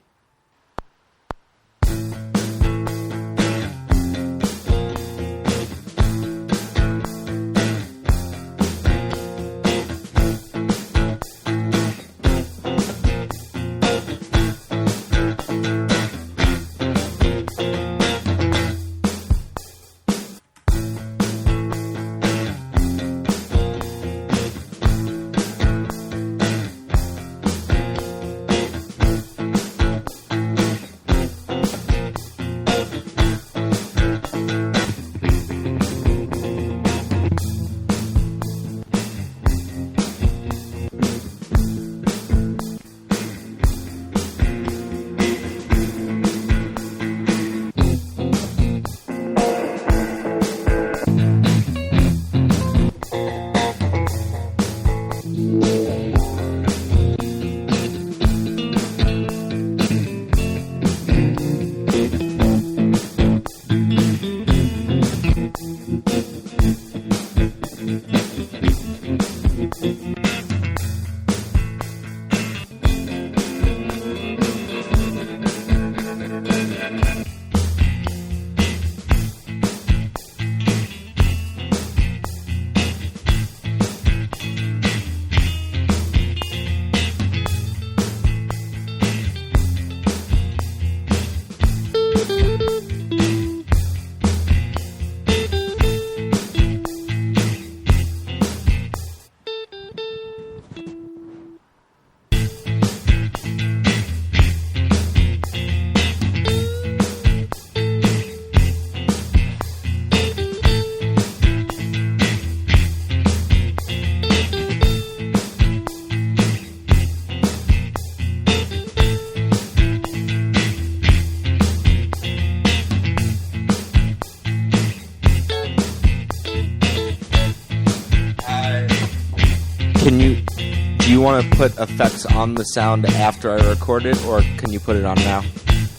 Do you want to put effects on the sound after I record it, or can you put it on now?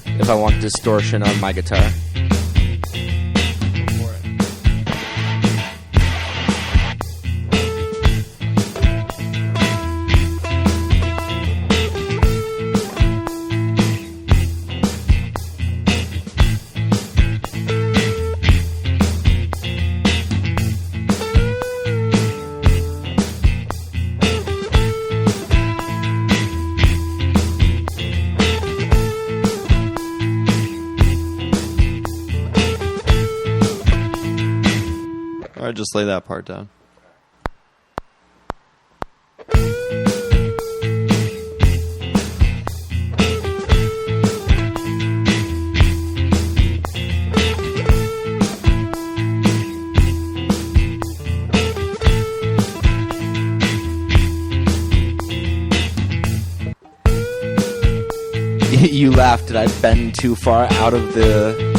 If I want distortion on my guitar. All right, just lay that part down. You laughed. Did I bend too far out of the...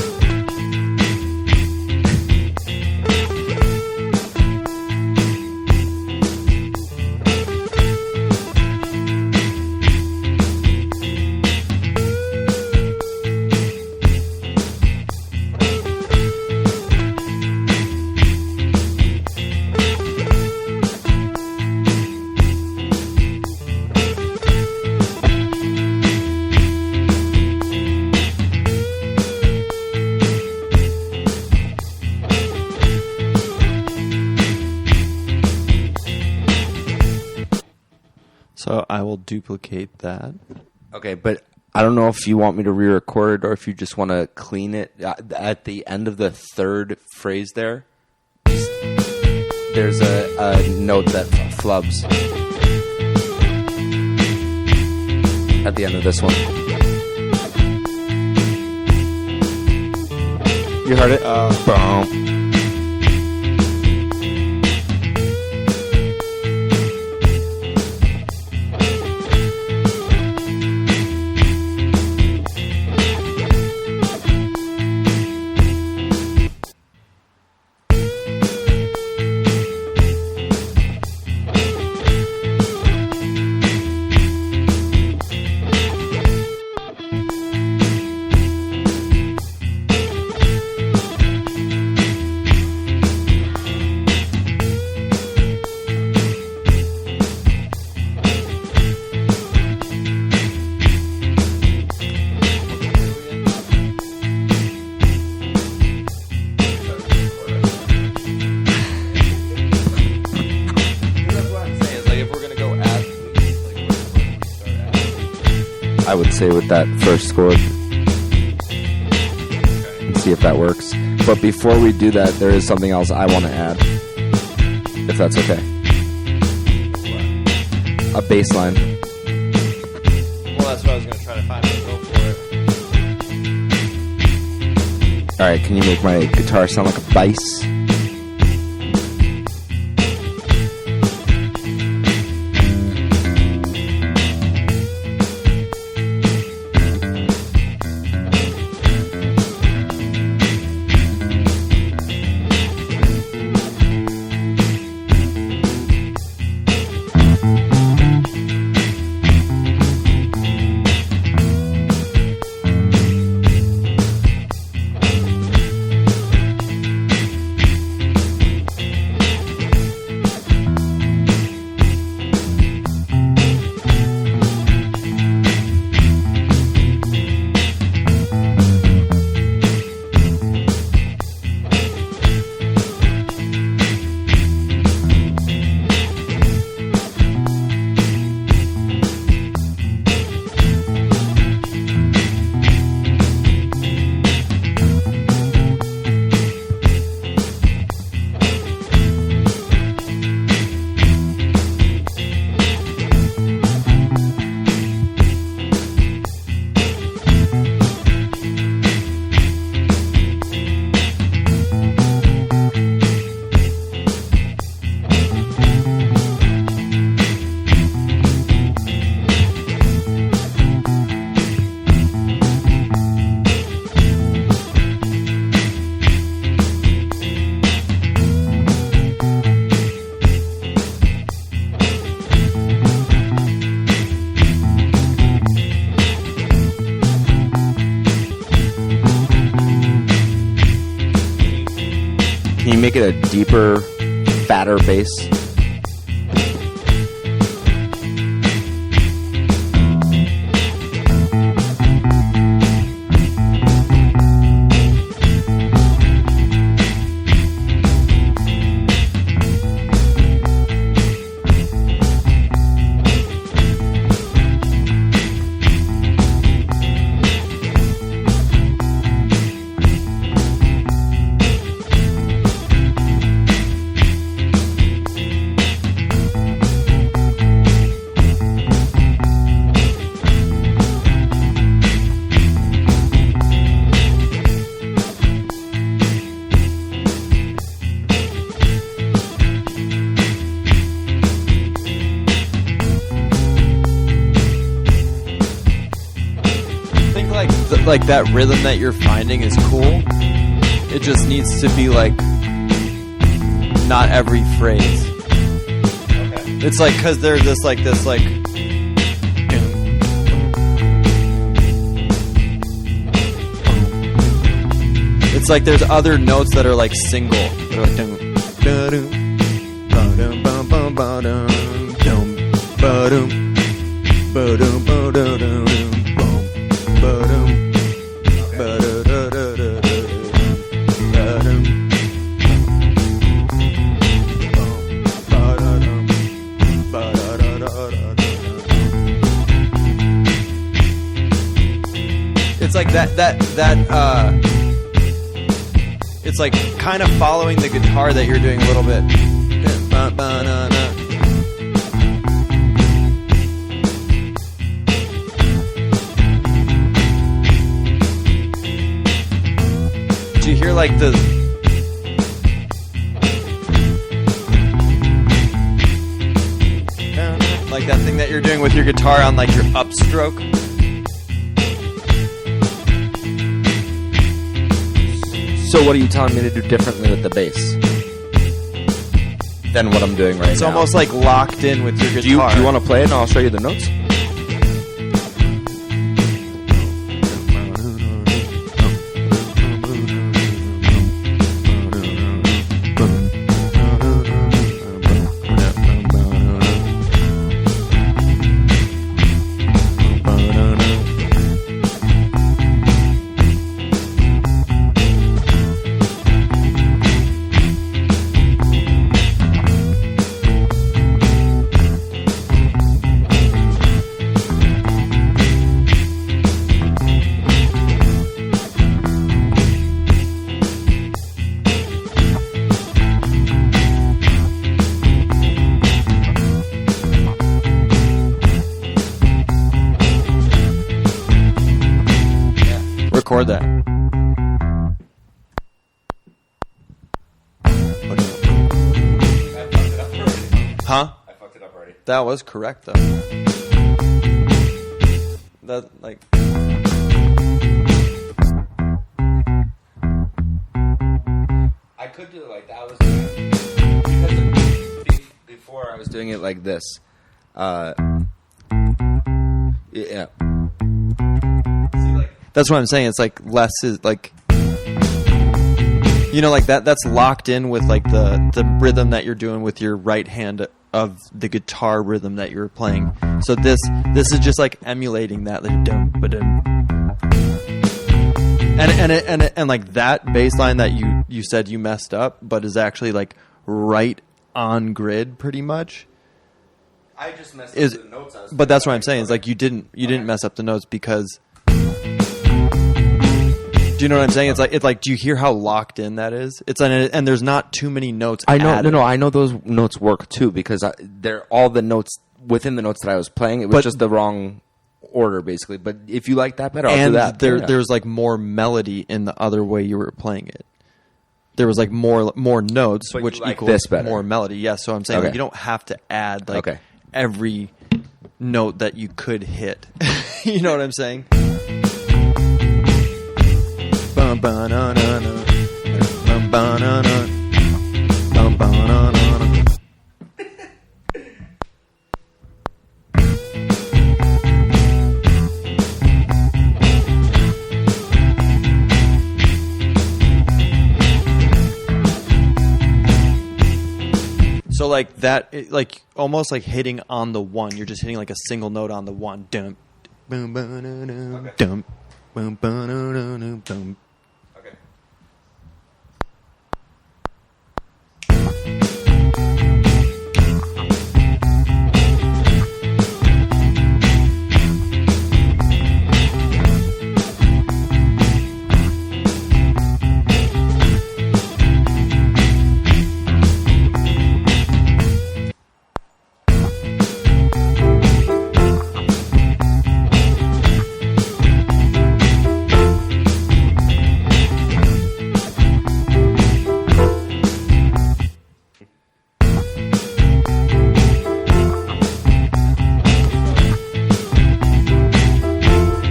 So I will duplicate that. Okay, but I don't know if you want me to re-record it or if you just want to clean it. At the end of the third phrase there's a note that flubs. At the end of this one. You heard it? Boom. I would say with that first chord and see if that works. But before we do that, there is something else I want to add, if that's okay. A bass line. Well, that's what I was going to try to find. Go for it. All right, can you make my guitar sound like a bass? Can you make it a deeper, fatter bass? Like that rhythm that you're finding is cool. It just needs to be like not every phrase. Okay. It's like because there's this like it's like there's other notes that are like single. They're like dum, ba-dum, ba-dum, bum, ba-dum, dum, ba-dum, ba-dum, ba-dum, bum, ba-dum. It's like that it's like kind of following the guitar that you're doing a little bit. Do you hear like the like that thing that you're doing with your guitar on like your upstroke? So what are you telling me to do differently with the bass than what I'm doing right now? It's almost like locked in with your guitar. Do you want to play it and I'll show you the notes? Record that. Huh? I fucked it up already. That was correct though. That like I could do it like that. I was doing because before I was doing it like this. Yeah. that's what I'm saying. It's like less is like, you know, like that's locked in with like the rhythm that you're doing with your right hand of the guitar rhythm that you're playing. So this is just like emulating that, like dum ba dum. And like that bass line that you said you messed up, but is actually like right on grid pretty much. I just messed up the notes. But that's what I'm saying. Is like you didn't mess up the notes because. Do you know what I'm saying? It's like. Do you hear how locked in that is? And there's not too many notes. I know. added. No. I know those notes work too because they're all the notes within the notes that I was playing. It was just the wrong order basically. But if you like that better, I'll do that. There's like more melody in the other way you were playing it. There was like more notes, but which you like equals this better. more melody. Yeah, so I'm saying Okay. like, you don't have to add like every note that you could hit. You know what I'm saying? Bum, ba, na, na, na. Bum, ba, na, na. Bum, ba, na, na, na. So like that, like almost like hitting on the one. You're just hitting like a single note on the one. Dum, boom, boom, dum, boom, boom, boom. Okay.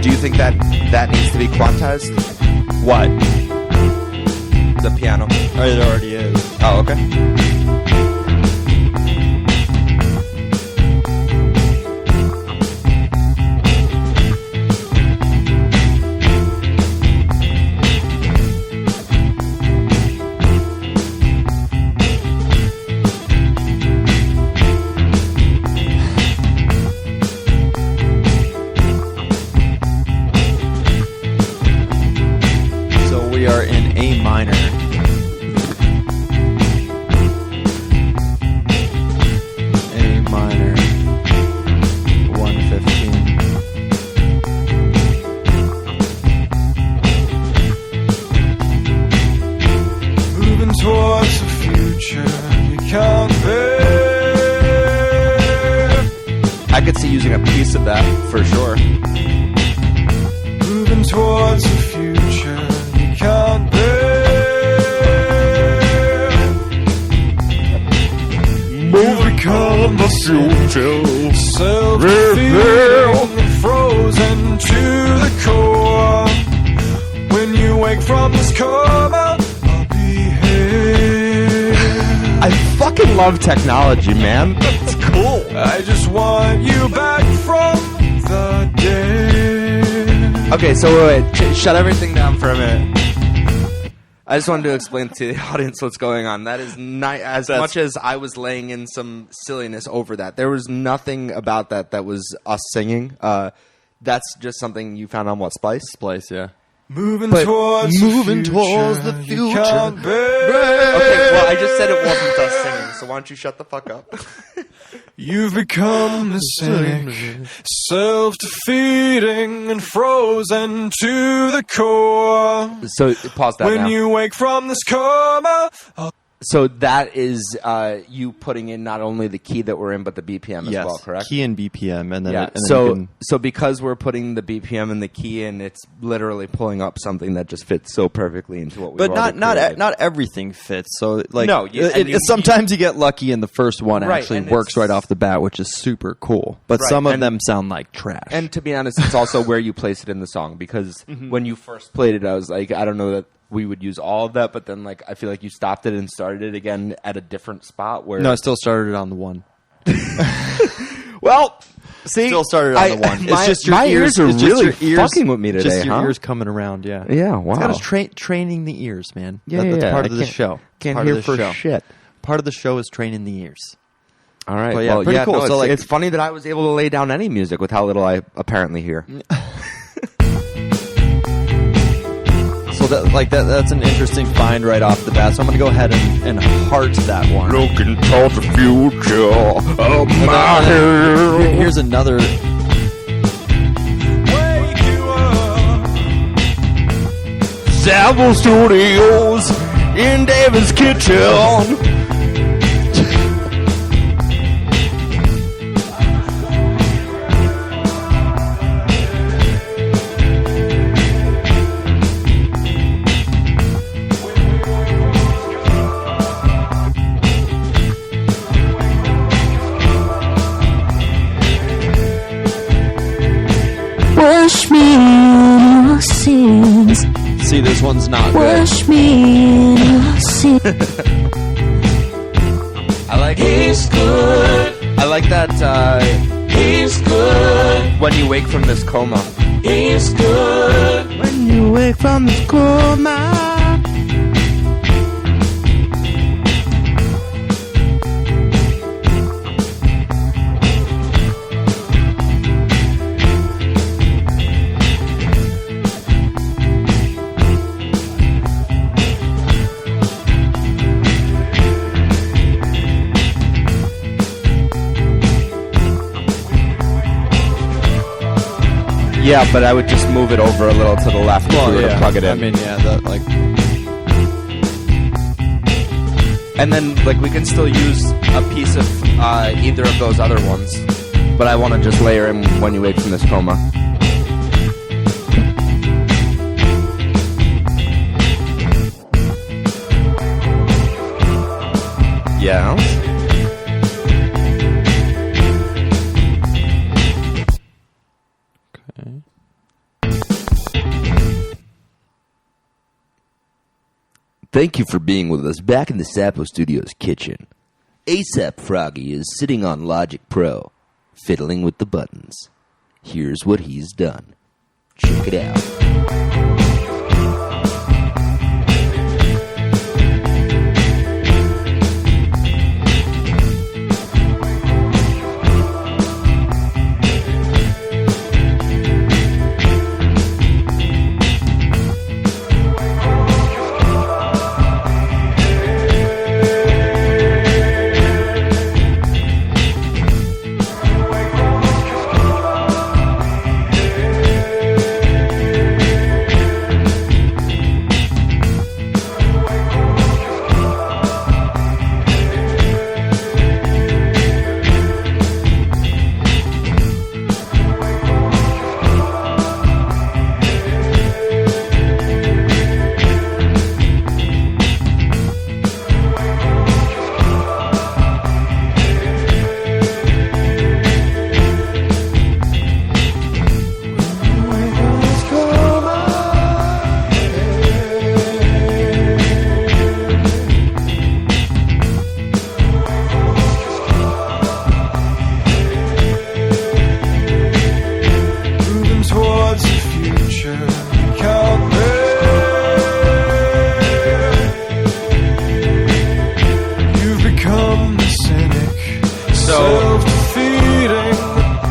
Do you think that needs to be quantized? What? The piano. Oh, it already is. Oh, okay. So we are in A minor. A minor. 115. Moving towards the future you can't bear. I could see using a piece of that for sure. Moving towards the future you can't bear. Moving come the future, self-defeating and frozen to the core. When you wake from this coma, I'll be here. I fucking love technology, man. It's cool. I just want you back from the dead. Okay, so wait, shut everything down for a minute. I just wanted to explain to the audience what's going on. That is not as much as I was laying in some silliness over that. There was nothing about that was us singing. That's just something you found on what, Splice? Splice, yeah. Moving But towards moving the towards the future, you future. can't bear. Okay, well, I just said it wasn't us singing, so why don't you shut the fuck up? You've become a cynic, self-defeating and frozen to the core. So pause that When now. you wake from this coma, So that is you putting in not only the key that we're in, but the BPM Yes. as well, correct? Key and BPM, and then Yeah. and then So you can, so because we're putting the BPM and the key in, it's literally pulling up something that just fits so perfectly into what we. but not everything fits. So like No, sometimes you get lucky and the first one Right, actually and works it's- right off the bat, which is super cool. But Right, some of and- them sound like trash. And to be honest, it's also where you place it in the song because when you first played it, I was like, I don't know that we would use all of that, but then like I feel like you stopped it and started it again at a different spot where. no, I still started it on the one. Well, see, Still started on the one. My, It's just your my ears are it's just really your ears, fucking with me today, Just your huh? ears coming around, yeah. Yeah, wow. It's got us training the ears, man. Yeah, That's yeah, part I of the can't- show. Can't part hear of the for show. shit. Part of the show is training the ears. All right, But yeah, well, pretty yeah, cool. no, So, it's, like- it's funny that I was able to lay down any music with how little I apparently hear. So that's an interesting find right off the bat. So I'm going to go ahead and heart that one. Looking towards the future of my Here's another. wake you up. Sapo Studios in David's kitchen. Wash me in your sins. See, this one's not good. Wash me in your sins. I like He's good, I like that he's good, when you wake from this coma. he's good. When you wake from this coma. Yeah, but I would just move it over a little to the left if we were to plug it in. I mean, yeah, that like. And then, like, we can still use a piece of either of those other ones. But I want to just layer in When You Wake from This Coma. Yeah. Okay. Thank you for being with us back in the Sapo Studios kitchen. ASAP Froggy is sitting on Logic Pro, fiddling with the buttons. Here's what he's done. Check it out.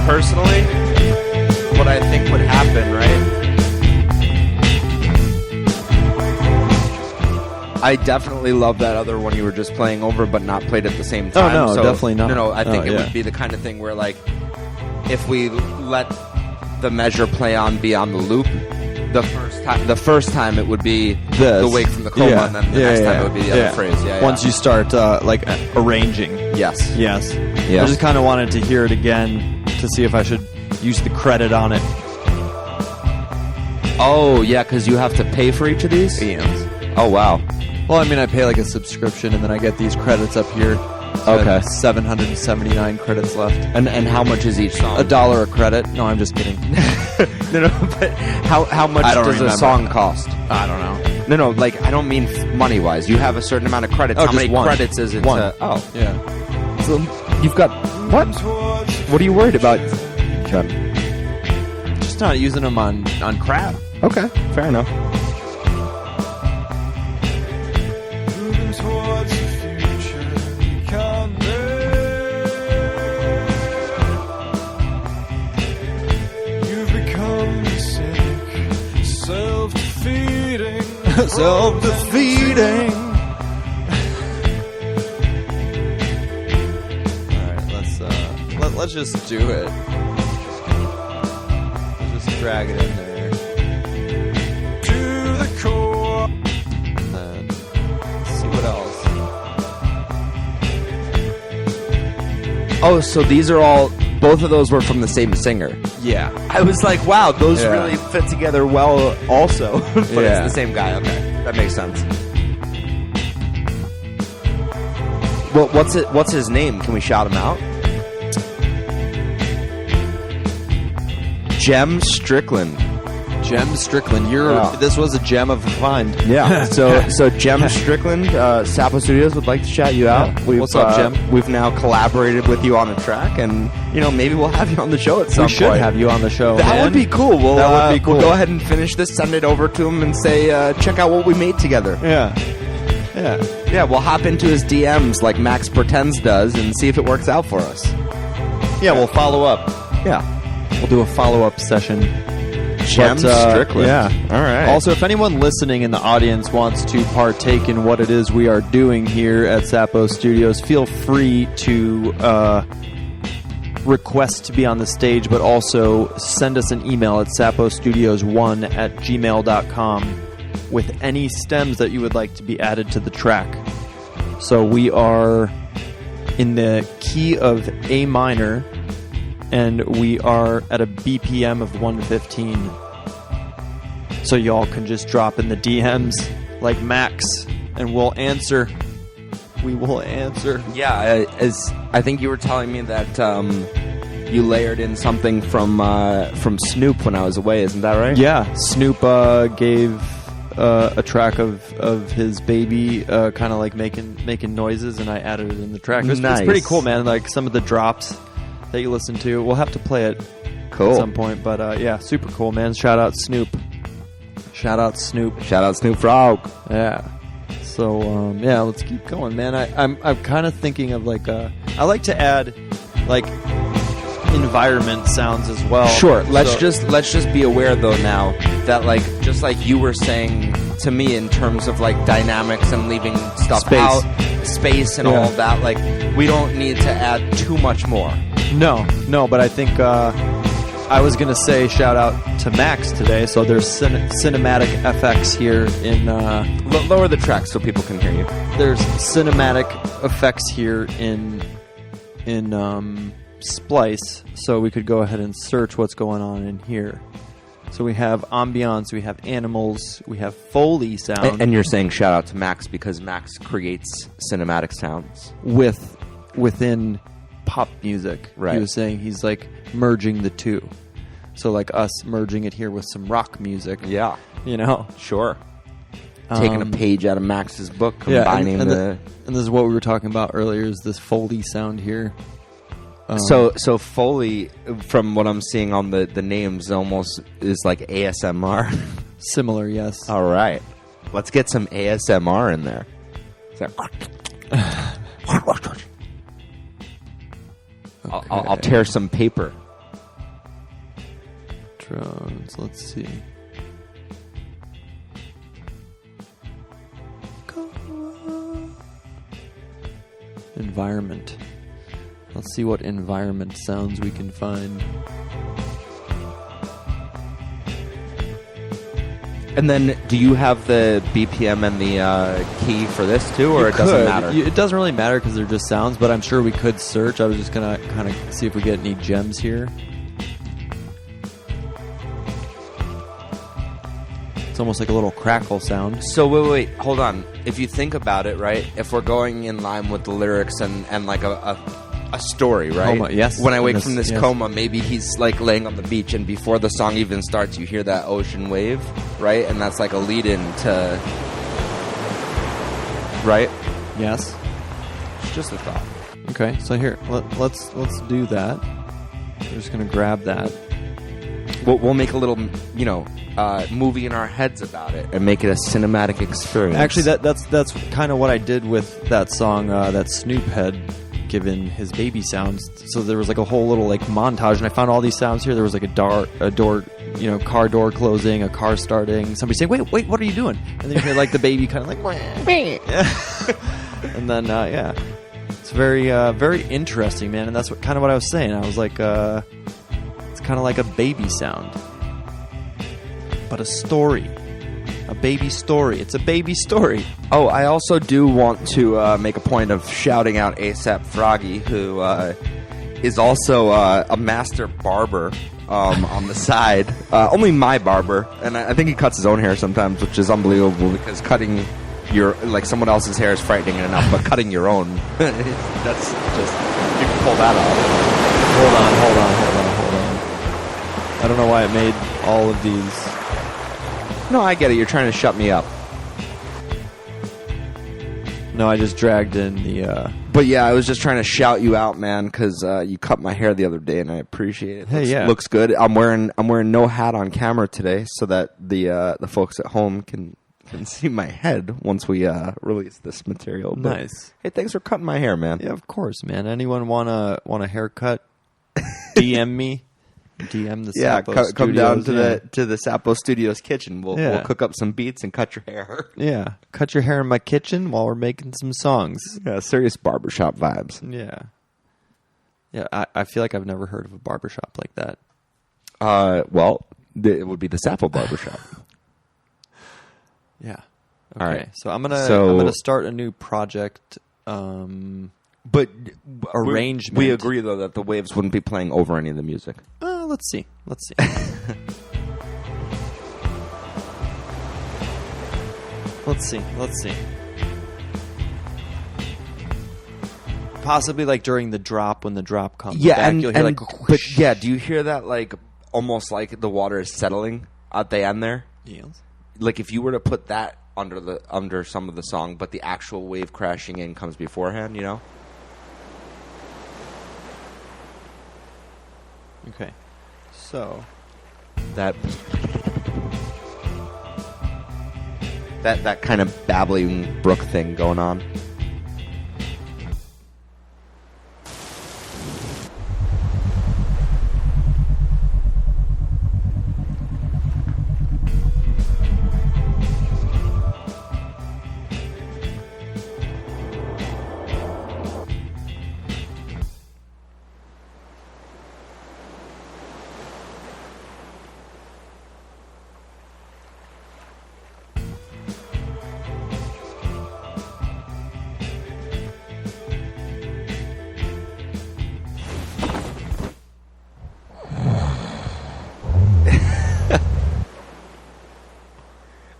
Personally, what I think would happen, right? I definitely love that other one you were just playing over, but not played at the same time. Oh, no, definitely not. No, I think Oh, it yeah. would be the kind of thing where, like, if we let the measure play on be on the loop, the first time it would be the Wake from the Coma, Yeah. and then the next time it would be the other phrase. Yeah, Once you start like arranging. Yes. Yes. Yeah. I just kind of wanted to hear it again to see if I should use the credit on it. Oh, yeah, because you have to pay for each of these? Oh, wow. Well, I mean, I pay like a subscription, and then I get these credits up here. So I have 779 credits left. And how much is each song? $1 a credit. No, I'm just kidding. No, but how much I don't does a remember. song cost? I don't know. No, like, I don't mean money-wise. You have a certain amount of credits. Oh, How just many one. credits is it? One. Oh. Yeah. So you've got... What? What are you worried about? Just not using them on crap. Okay, fair enough. Moving towards the future, we can't bear. You've become a cynic, self-defeating. Self-defeating. Alright, let's just do it. Let's just drag it in there. To the core. And then let's see what else. Oh, so these are all... Both of those were from the same singer. Yeah. I was like, wow, those Yeah. really fit together well also. But Yeah. it's the same guy. Okay, that makes sense. Well, what's his name? Can we shout him out? Jem Strickland. Jem Strickland. Yeah. This was a gem of a find. Yeah. So Jem Strickland, Sapo Studios would like to shout you out. Yeah. What's up, Jem? We've now collaborated with you on a track, and maybe we'll have you on the show at some We should point. have you on the show. That man. would be cool. That would be cool. We'll go ahead and finish this, send it over to him, and say, check out what we made together. Yeah. Yeah. Yeah, we'll hop into his DMs like Max Pretends does and see if it works out for us. Yeah, we'll follow up. Yeah. We'll do a follow-up session. Jem Strickland. Yeah. All right. Also, if anyone listening in the audience wants to partake in what it is we are doing here at Sapo Studios, feel free to request to be on the stage, but also send us an email at sapostudios1@gmail.com with any stems that you would like to be added to the track. So we are in the key of A minor, and we are at a BPM of 115. So y'all can just drop in the DMs like Max, and we'll answer. We will answer. Yeah, as I think you were telling me that you layered in something from Snoop when I was away. Isn't that right? Yeah, Snoop gave a track of his baby kind of like making noises, and I added it in the track. It's pretty cool, man. Like some of the drops that you listen to, we'll have to play it at some point. But yeah, super cool, man. Shout out Snoop. Shout out Snoop. Shout out Snoop Frog. Yeah. So yeah, let's keep going, man. I'm kind of thinking of like I like to add like environment sounds as well. Sure. Let's just be aware though now that like just like you were saying to me in terms of like dynamics and leaving stuff out, space and all of that, like we don't need to add too much more. No, but I think I was gonna say shout out to Max today. So there's cinematic FX here in lower the track so people can hear you. There's cinematic effects here in Splice, so we could go ahead and search what's going on in here. So we have ambiance, we have animals, we have Foley sound. And you're saying shout out to Max because Max creates cinematic sounds within pop music. Right. He was saying he's like merging the two. So like us merging it here with some rock music. Yeah. You know? Sure. Taking a page out of Max's book, combining and this is what we were talking about earlier, is this Foley sound here. So Foley, from what I'm seeing on the names, almost is like ASMR. Similar, yes. All right. Let's get some ASMR in there. I'll tear some paper. Drones, let's see. Environment. Let's see what environment sounds we can find. And then, do you have the BPM and the key for this too, or it doesn't matter? It doesn't really matter because they're just sounds, but I'm sure we could search. I was just going to kind of see if we get any gems here. It's almost like a little crackle sound. So wait, hold on. If you think about it, right, if we're going in line with the lyrics and like a story, right? Coma, yes. When I wake from this coma, maybe he's like laying on the beach, and before the song even starts, you hear that ocean wave, right? And that's like a lead-in to, right? Yes. It's just a thought. Okay, so here, let's do that. We're just gonna grab that. We'll make a little, movie in our heads about it and make it a cinematic experience. Actually, that's kind of what I did with that song that Snoop had given his baby sounds. So there was like a whole little like montage, and I found all these sounds here. There was like a door, car door closing, a car starting, somebody saying, wait, what are you doing? And then you hear like the baby kind of like, and then it's very very interesting, man. And that's what I was saying. I was like, it's kind of like a baby sound, but a story. A baby story. It's a baby story. Oh, I also do want to make a point of shouting out ASAP Froggy, who is also a master barber on the side. Only my barber, and I think he cuts his own hair sometimes, which is unbelievable because cutting someone else's hair is frightening enough, but cutting your own, that's just, you can pull that off. Hold on. I don't know why it made all of these. No, I get it. You're trying to shut me up. No, I just dragged in the... But yeah, I was just trying to shout you out, man, because you cut my hair the other day, and I appreciate it. Looks good. I'm wearing no hat on camera today, so that the folks at home can see my head once we release this material. But, nice. Hey, thanks for cutting my hair, man. Yeah, of course, man. Anyone want a haircut? DM me. DM the Sapo Studios. Come down to the Sapo Studios kitchen. We'll cook up some beats and cut your hair. Yeah, cut your hair in my kitchen while we're making some songs. Yeah, serious barbershop vibes. Yeah. Yeah, I feel like I've never heard of a barbershop like that. Well, it would be the Sapo barbershop. Yeah. All Okay. right. So I'm gonna start a new project. But Arrangement. We agree though that the waves wouldn't be playing over any of the music. Let's see. Let's see. Let's see. Possibly like during the drop, when the drop comes back, you'll hear like but yeah, do you hear that like almost like the water is settling at the end there? Yes. Like if you were to put that under some of the song, but the actual wave crashing in comes beforehand, you know? Okay. So That kind of babbling brook thing going on.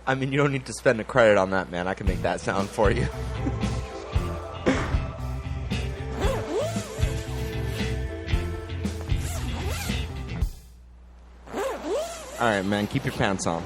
I mean, you don't need to spend a credit on that, man. I can make that sound for you. All right, man. Keep your pants on.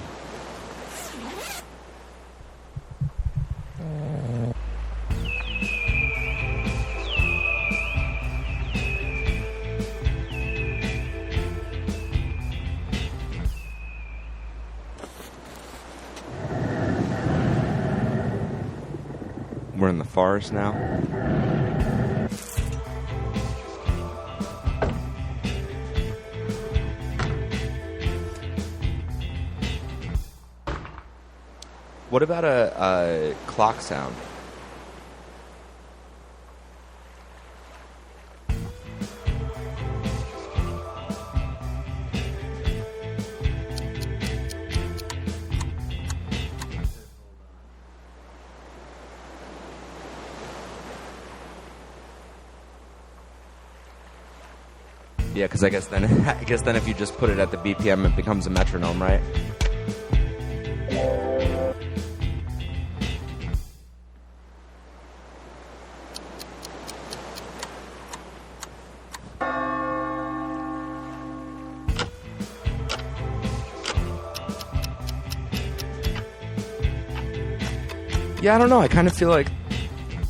We're in the forest now. What about a clock sound? Yeah, because I guess then if you just put it at the BPM, it becomes a metronome, right? Yeah, I don't know. I kind of feel like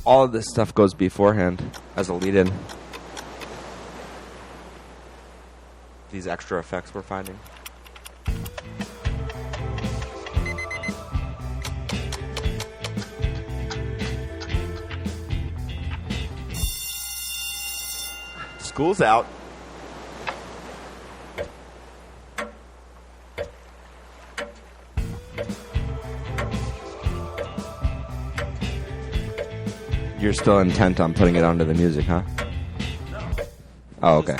all of this stuff goes beforehand as a lead-in. These extra effects we're finding. School's out. You're still intent on putting it onto the music, huh? no. Oh, okay.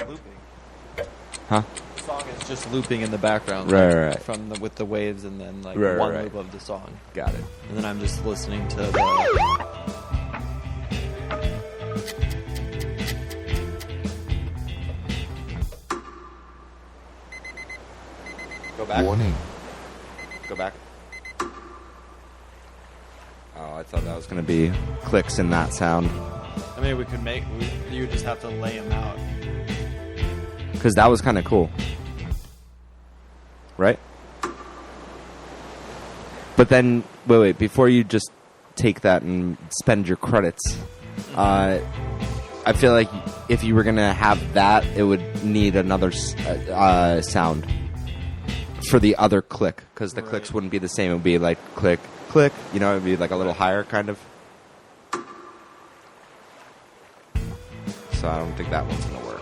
Huh? The song is just looping in the background, Right. from with the waves, and then like Right, one right. loop of the song, Got it. and then I'm just listening to the. Go back. Warning. Go back. Oh, I thought that was going to be clicks in that sound. I mean, you just have to lay them out. Because that was kind of cool. Right? But then, wait, before you just take that and spend your credits, I feel like if you were going to have that, it would need another sound for the other click. Because the clicks wouldn't be the same. It would be like click, click. You know, it would be like a little higher, kind of. So I don't think that one's going to work.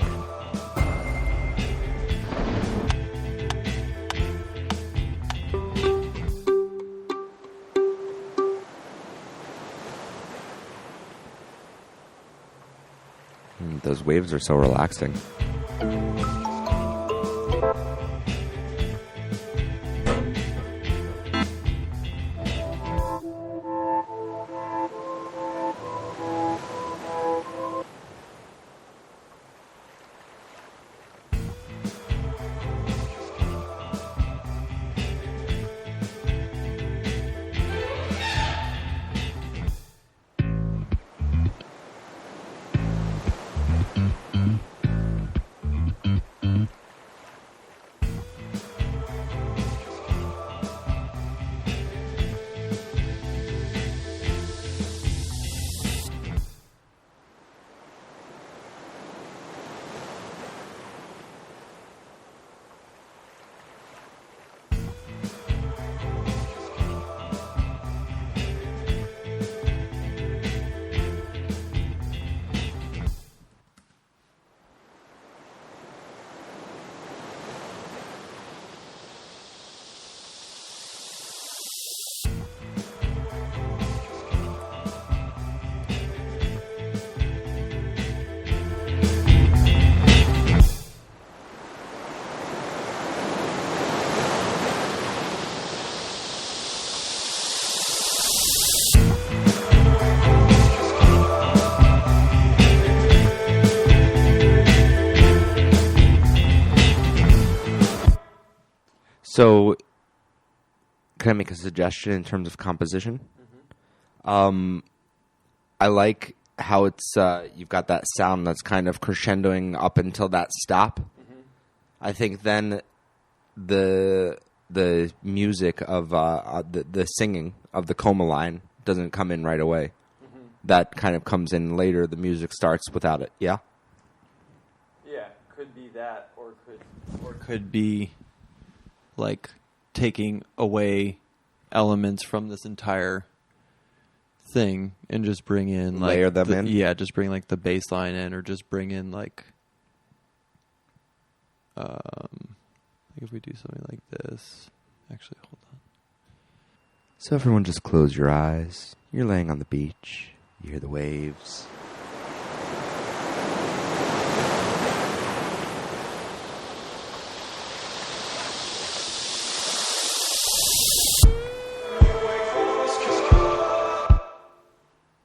Those waves are so relaxing. So, can I make a suggestion in terms of composition? I like how it's you've got that sound that's kind of crescendoing up until that stop. I think then the music of the singing of the coma line doesn't come in right away. That kind of comes in later. The music starts without it. Yeah. Yeah, could be that, or could be like taking away elements from this entire thing and just bring in like layer them in. Yeah, just bring like the bass line in, or just bring in like if we do something like this. Actually, hold on. So everyone just close your eyes. You're laying on the beach. You hear the waves.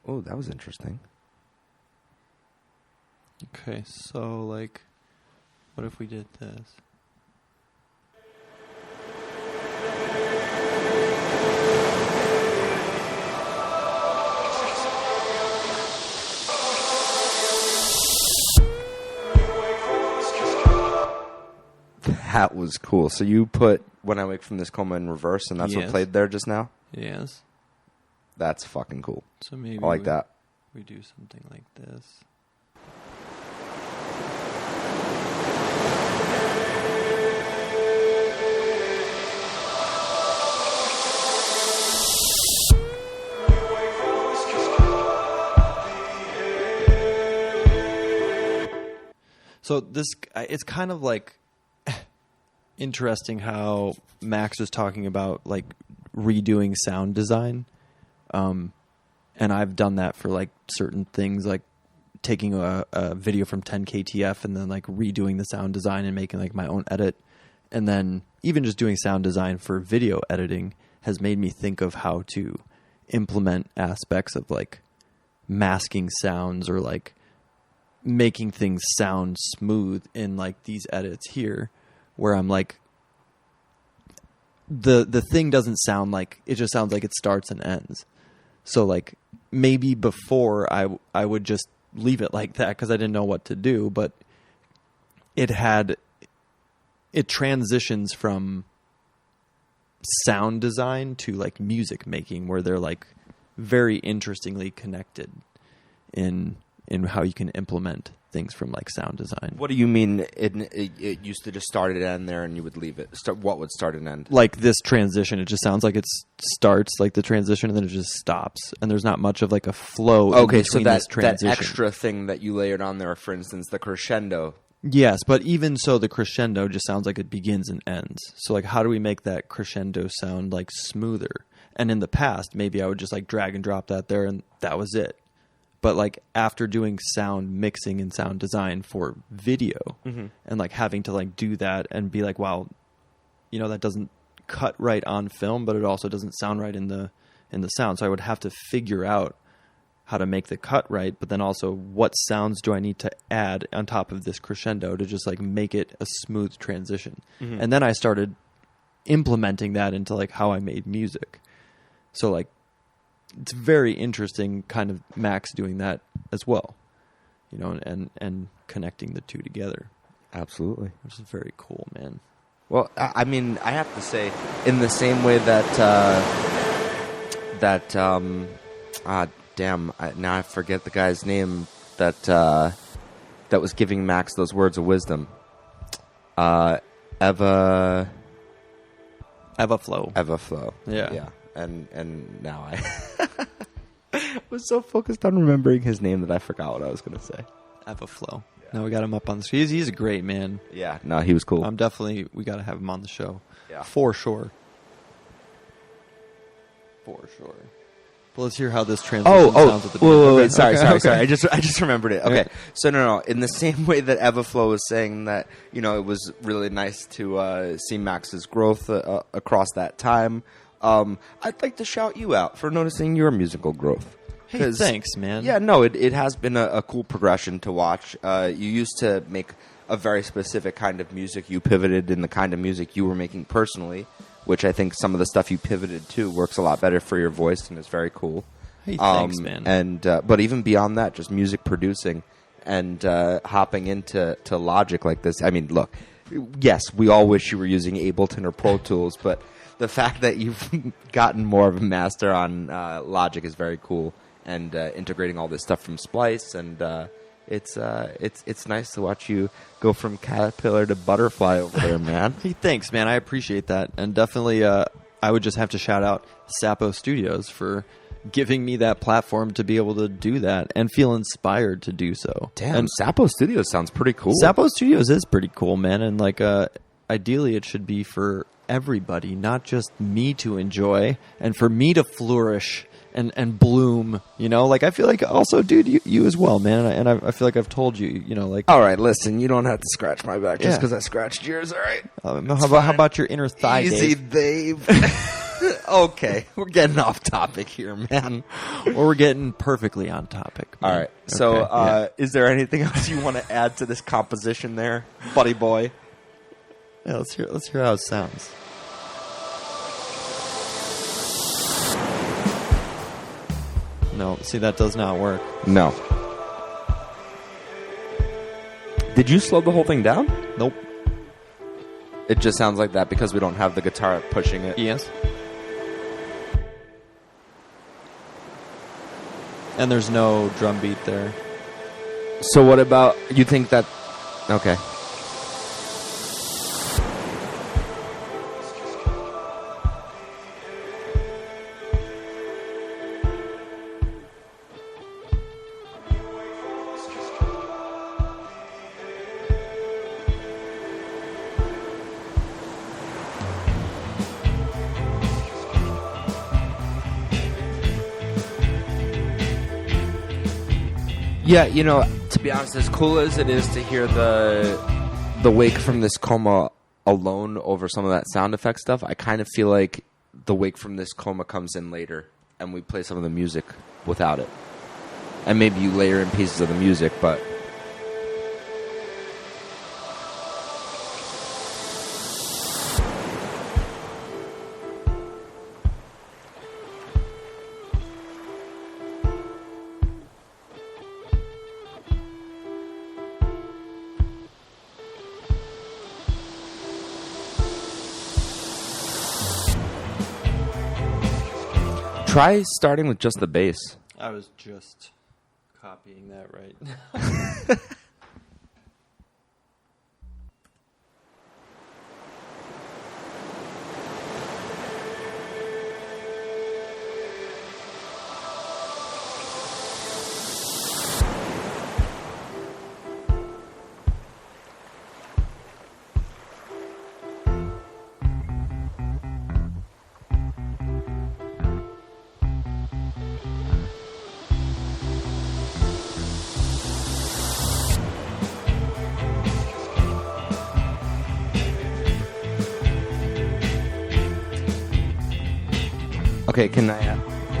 Oh, that was interesting. Okay, so like, what if we did this? That was cool. So you put When I Wake from This Coma in reverse, and that's what Yes. played there just now? Yes. That's fucking cool. So maybe I like that. we do something like this. So this, it's kind of like interesting how Max was talking about like redoing sound design. And I've done that for like certain things, like taking a video from 10KTF and then like redoing the sound design and making like my own edit. And then even just doing sound design for video editing has made me think of how to implement aspects of like masking sounds or like making things sound smooth in like these edits here, where I'm like, the thing doesn't sound like, it just sounds like it starts and ends. So like maybe before I would just leave it like that because I didn't know what to do, but it transitions from sound design to like music making, where they're like very interestingly connected in how you can implement things from like sound design. What do you mean it used to just start and end there and you would leave it? What would start and end? Like this transition, it just sounds like it starts like the transition and then it just stops. And there's not much of like a flow in between this transition. That extra thing that you layered on there, for instance, the crescendo. Yes, but even so, the crescendo just sounds like it begins and ends. So like, how do we make that crescendo sound like smoother? And in the past, maybe I would just like drag and drop that there and that was it. But like after doing sound mixing and sound design for video and like having to like do that and be like, wow, you know, that doesn't cut right on film, but it also doesn't sound right in the sound. So I would have to figure out how to make the cut right, but then also what sounds do I need to add on top of this crescendo to just like make it a smooth transition. And then I started implementing that into like how I made music. So like it's very interesting kind of Max doing that as well, you know, and connecting the two together. Absolutely. Which is very cool, man. Well, I mean, I have to say, in the same way that now I forget the guy's name that was giving Max those words of wisdom. Evaflow. Yeah. And now I was so focused on remembering his name that I forgot what I was going to say. Evaflow. Now we got him up on the screen. He's a great man. Yeah, no, he was cool. We got to have him on the show. Yeah. For sure. But let's hear how this transition sounds at the beginning. Wait, sorry. I just remembered it. Okay. Yeah. So no. In the same way that Evaflow was saying that, you know, it was really nice to see Max's growth across that time, I'd like to shout you out for noticing your musical growth. Hey, thanks, man. Yeah, no, it has been a cool progression to watch. You used to make a very specific kind of music. You pivoted in the kind of music you were making personally, which I think some of the stuff you pivoted to works a lot better for your voice and is very cool. Hey, thanks, man. And but even beyond that, just music producing and hopping into Logic like this. I mean, look, yes, we all wish you were using Ableton or Pro Tools, but the fact that you've gotten more of a master on Logic is very cool. And integrating all this stuff from Splice, and it's nice to watch you go from caterpillar to butterfly over there, man. Hey, thanks, man. I appreciate that, and definitely, I would just have to shout out Sapo Studios for giving me that platform to be able to do that and feel inspired to do so. Damn, and Sapo Studios sounds pretty cool. Sapo Studios is pretty cool, man, and like ideally, it should be for everybody, not just me to enjoy and for me to flourish. And bloom, you know, like I feel like also, dude, you as well, man. And I feel like I've told you, you know, like. All right, listen, you don't have to scratch my back just because I scratched yours. All right. How about your inner thigh? Easy, Dave? Okay, we're getting off topic here, man. Or we're getting perfectly on topic. Man. All right. So, is there anything else you want to add to this composition, there, buddy boy? Yeah, let's hear how it sounds. No, see, that does not work. No. Did you slow the whole thing down? Nope. It just sounds like that because we don't have the guitar pushing it. Yes. And there's no drum beat there. So what about, you think that, okay. Yeah, you know, to be honest, as cool as it is to hear the wake from this coma alone over some of that sound effect stuff, I kind of feel like the wake from this coma comes in later, and we play some of the music without it. And maybe you layer in pieces of the music, but... Try starting with just the bass. I was just copying that right. Okay, can I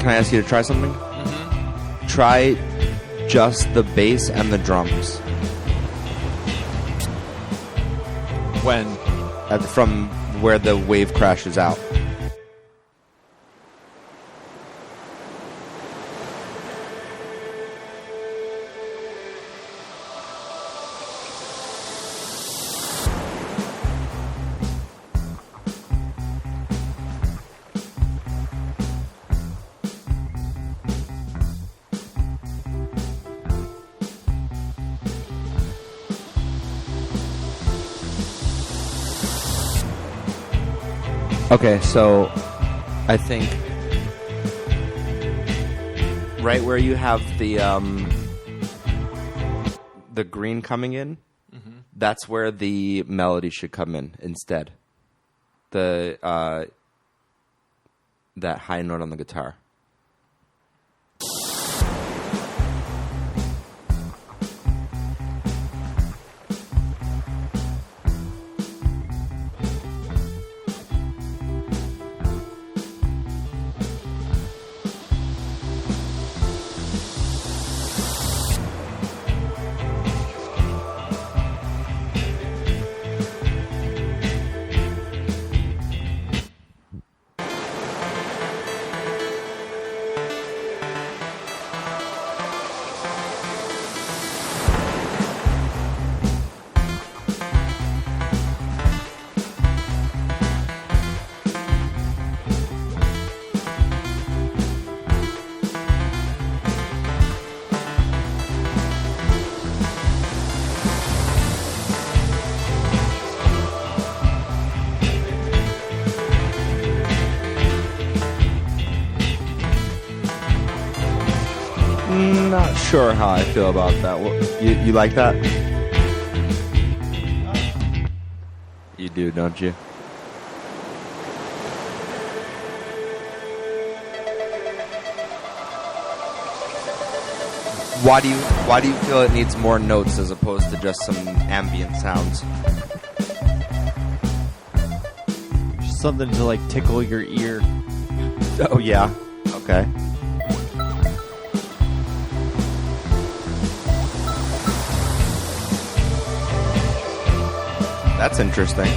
ask you to try something? Mm-hmm. Try just the bass and the drums. When? From where the wave crashes out. Okay, so I think right where you have the green coming in, that's where the melody should come in instead. The that high note on the guitar. Not sure how I feel about that. You like that? You do, don't you? Why do you feel it needs more notes as opposed to just some ambient sounds? Just something to like tickle your ear. Oh yeah. Okay. That's interesting.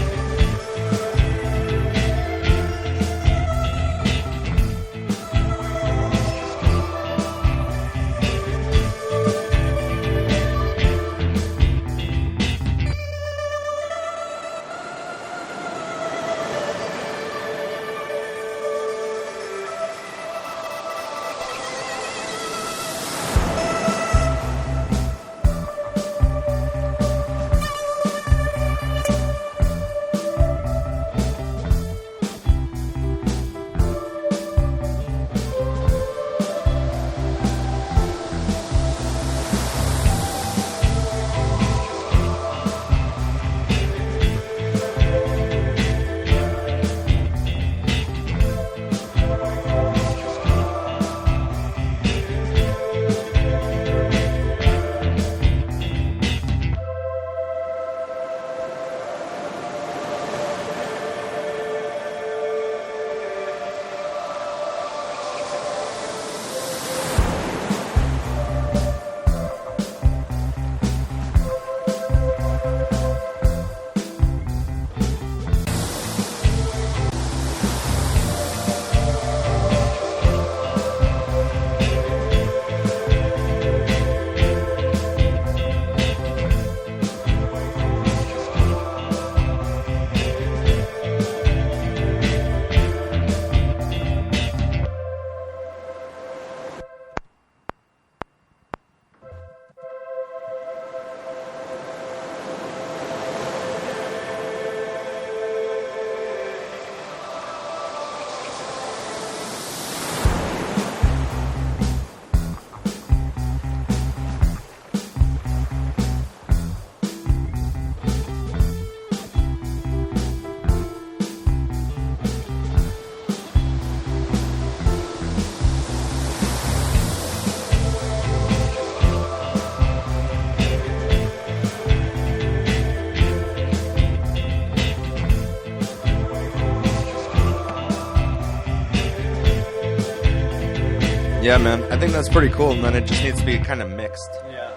Yeah, man. I think that's pretty cool, and then it just needs to be kind of mixed. Yeah.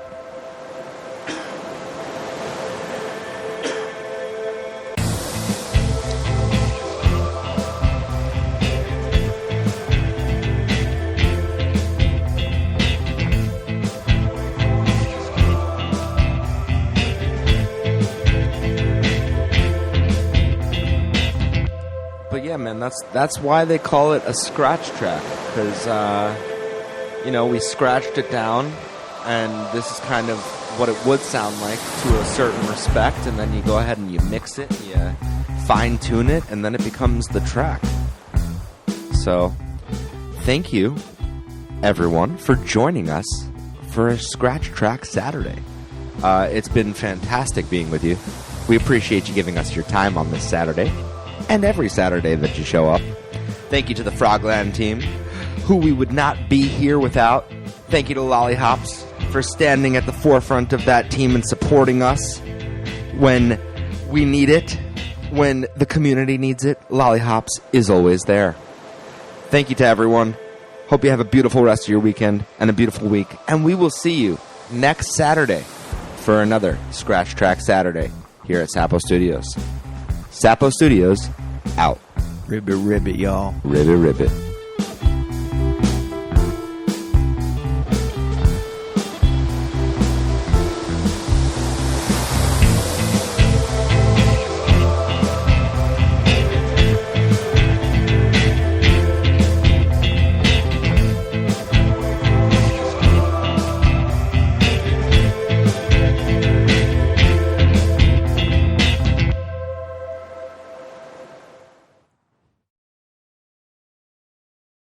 But yeah, man, that's why they call it a scratch track, because we scratched it down, and this is kind of what it would sound like to a certain respect, and then you go ahead and you mix it, you fine tune it, and then it becomes the track. So, thank you, everyone, for joining us for a Scratch Track Saturday. It's been fantastic being with you. We appreciate you giving us your time on this Saturday, and every Saturday that you show up. Thank you to the Frogland team, who we would not be here without. Thank you to Lollihops for standing at the forefront of that team and supporting us when we need it, when the community needs it. Lollihops is always there. Thank you to everyone. Hope you have a beautiful rest of your weekend and a beautiful week. And we will see you next Saturday for another Scratch Track Saturday here at Sapo Studios. Sapo Studios, out. Ribbit, ribbit, y'all. Ribbit, ribbit.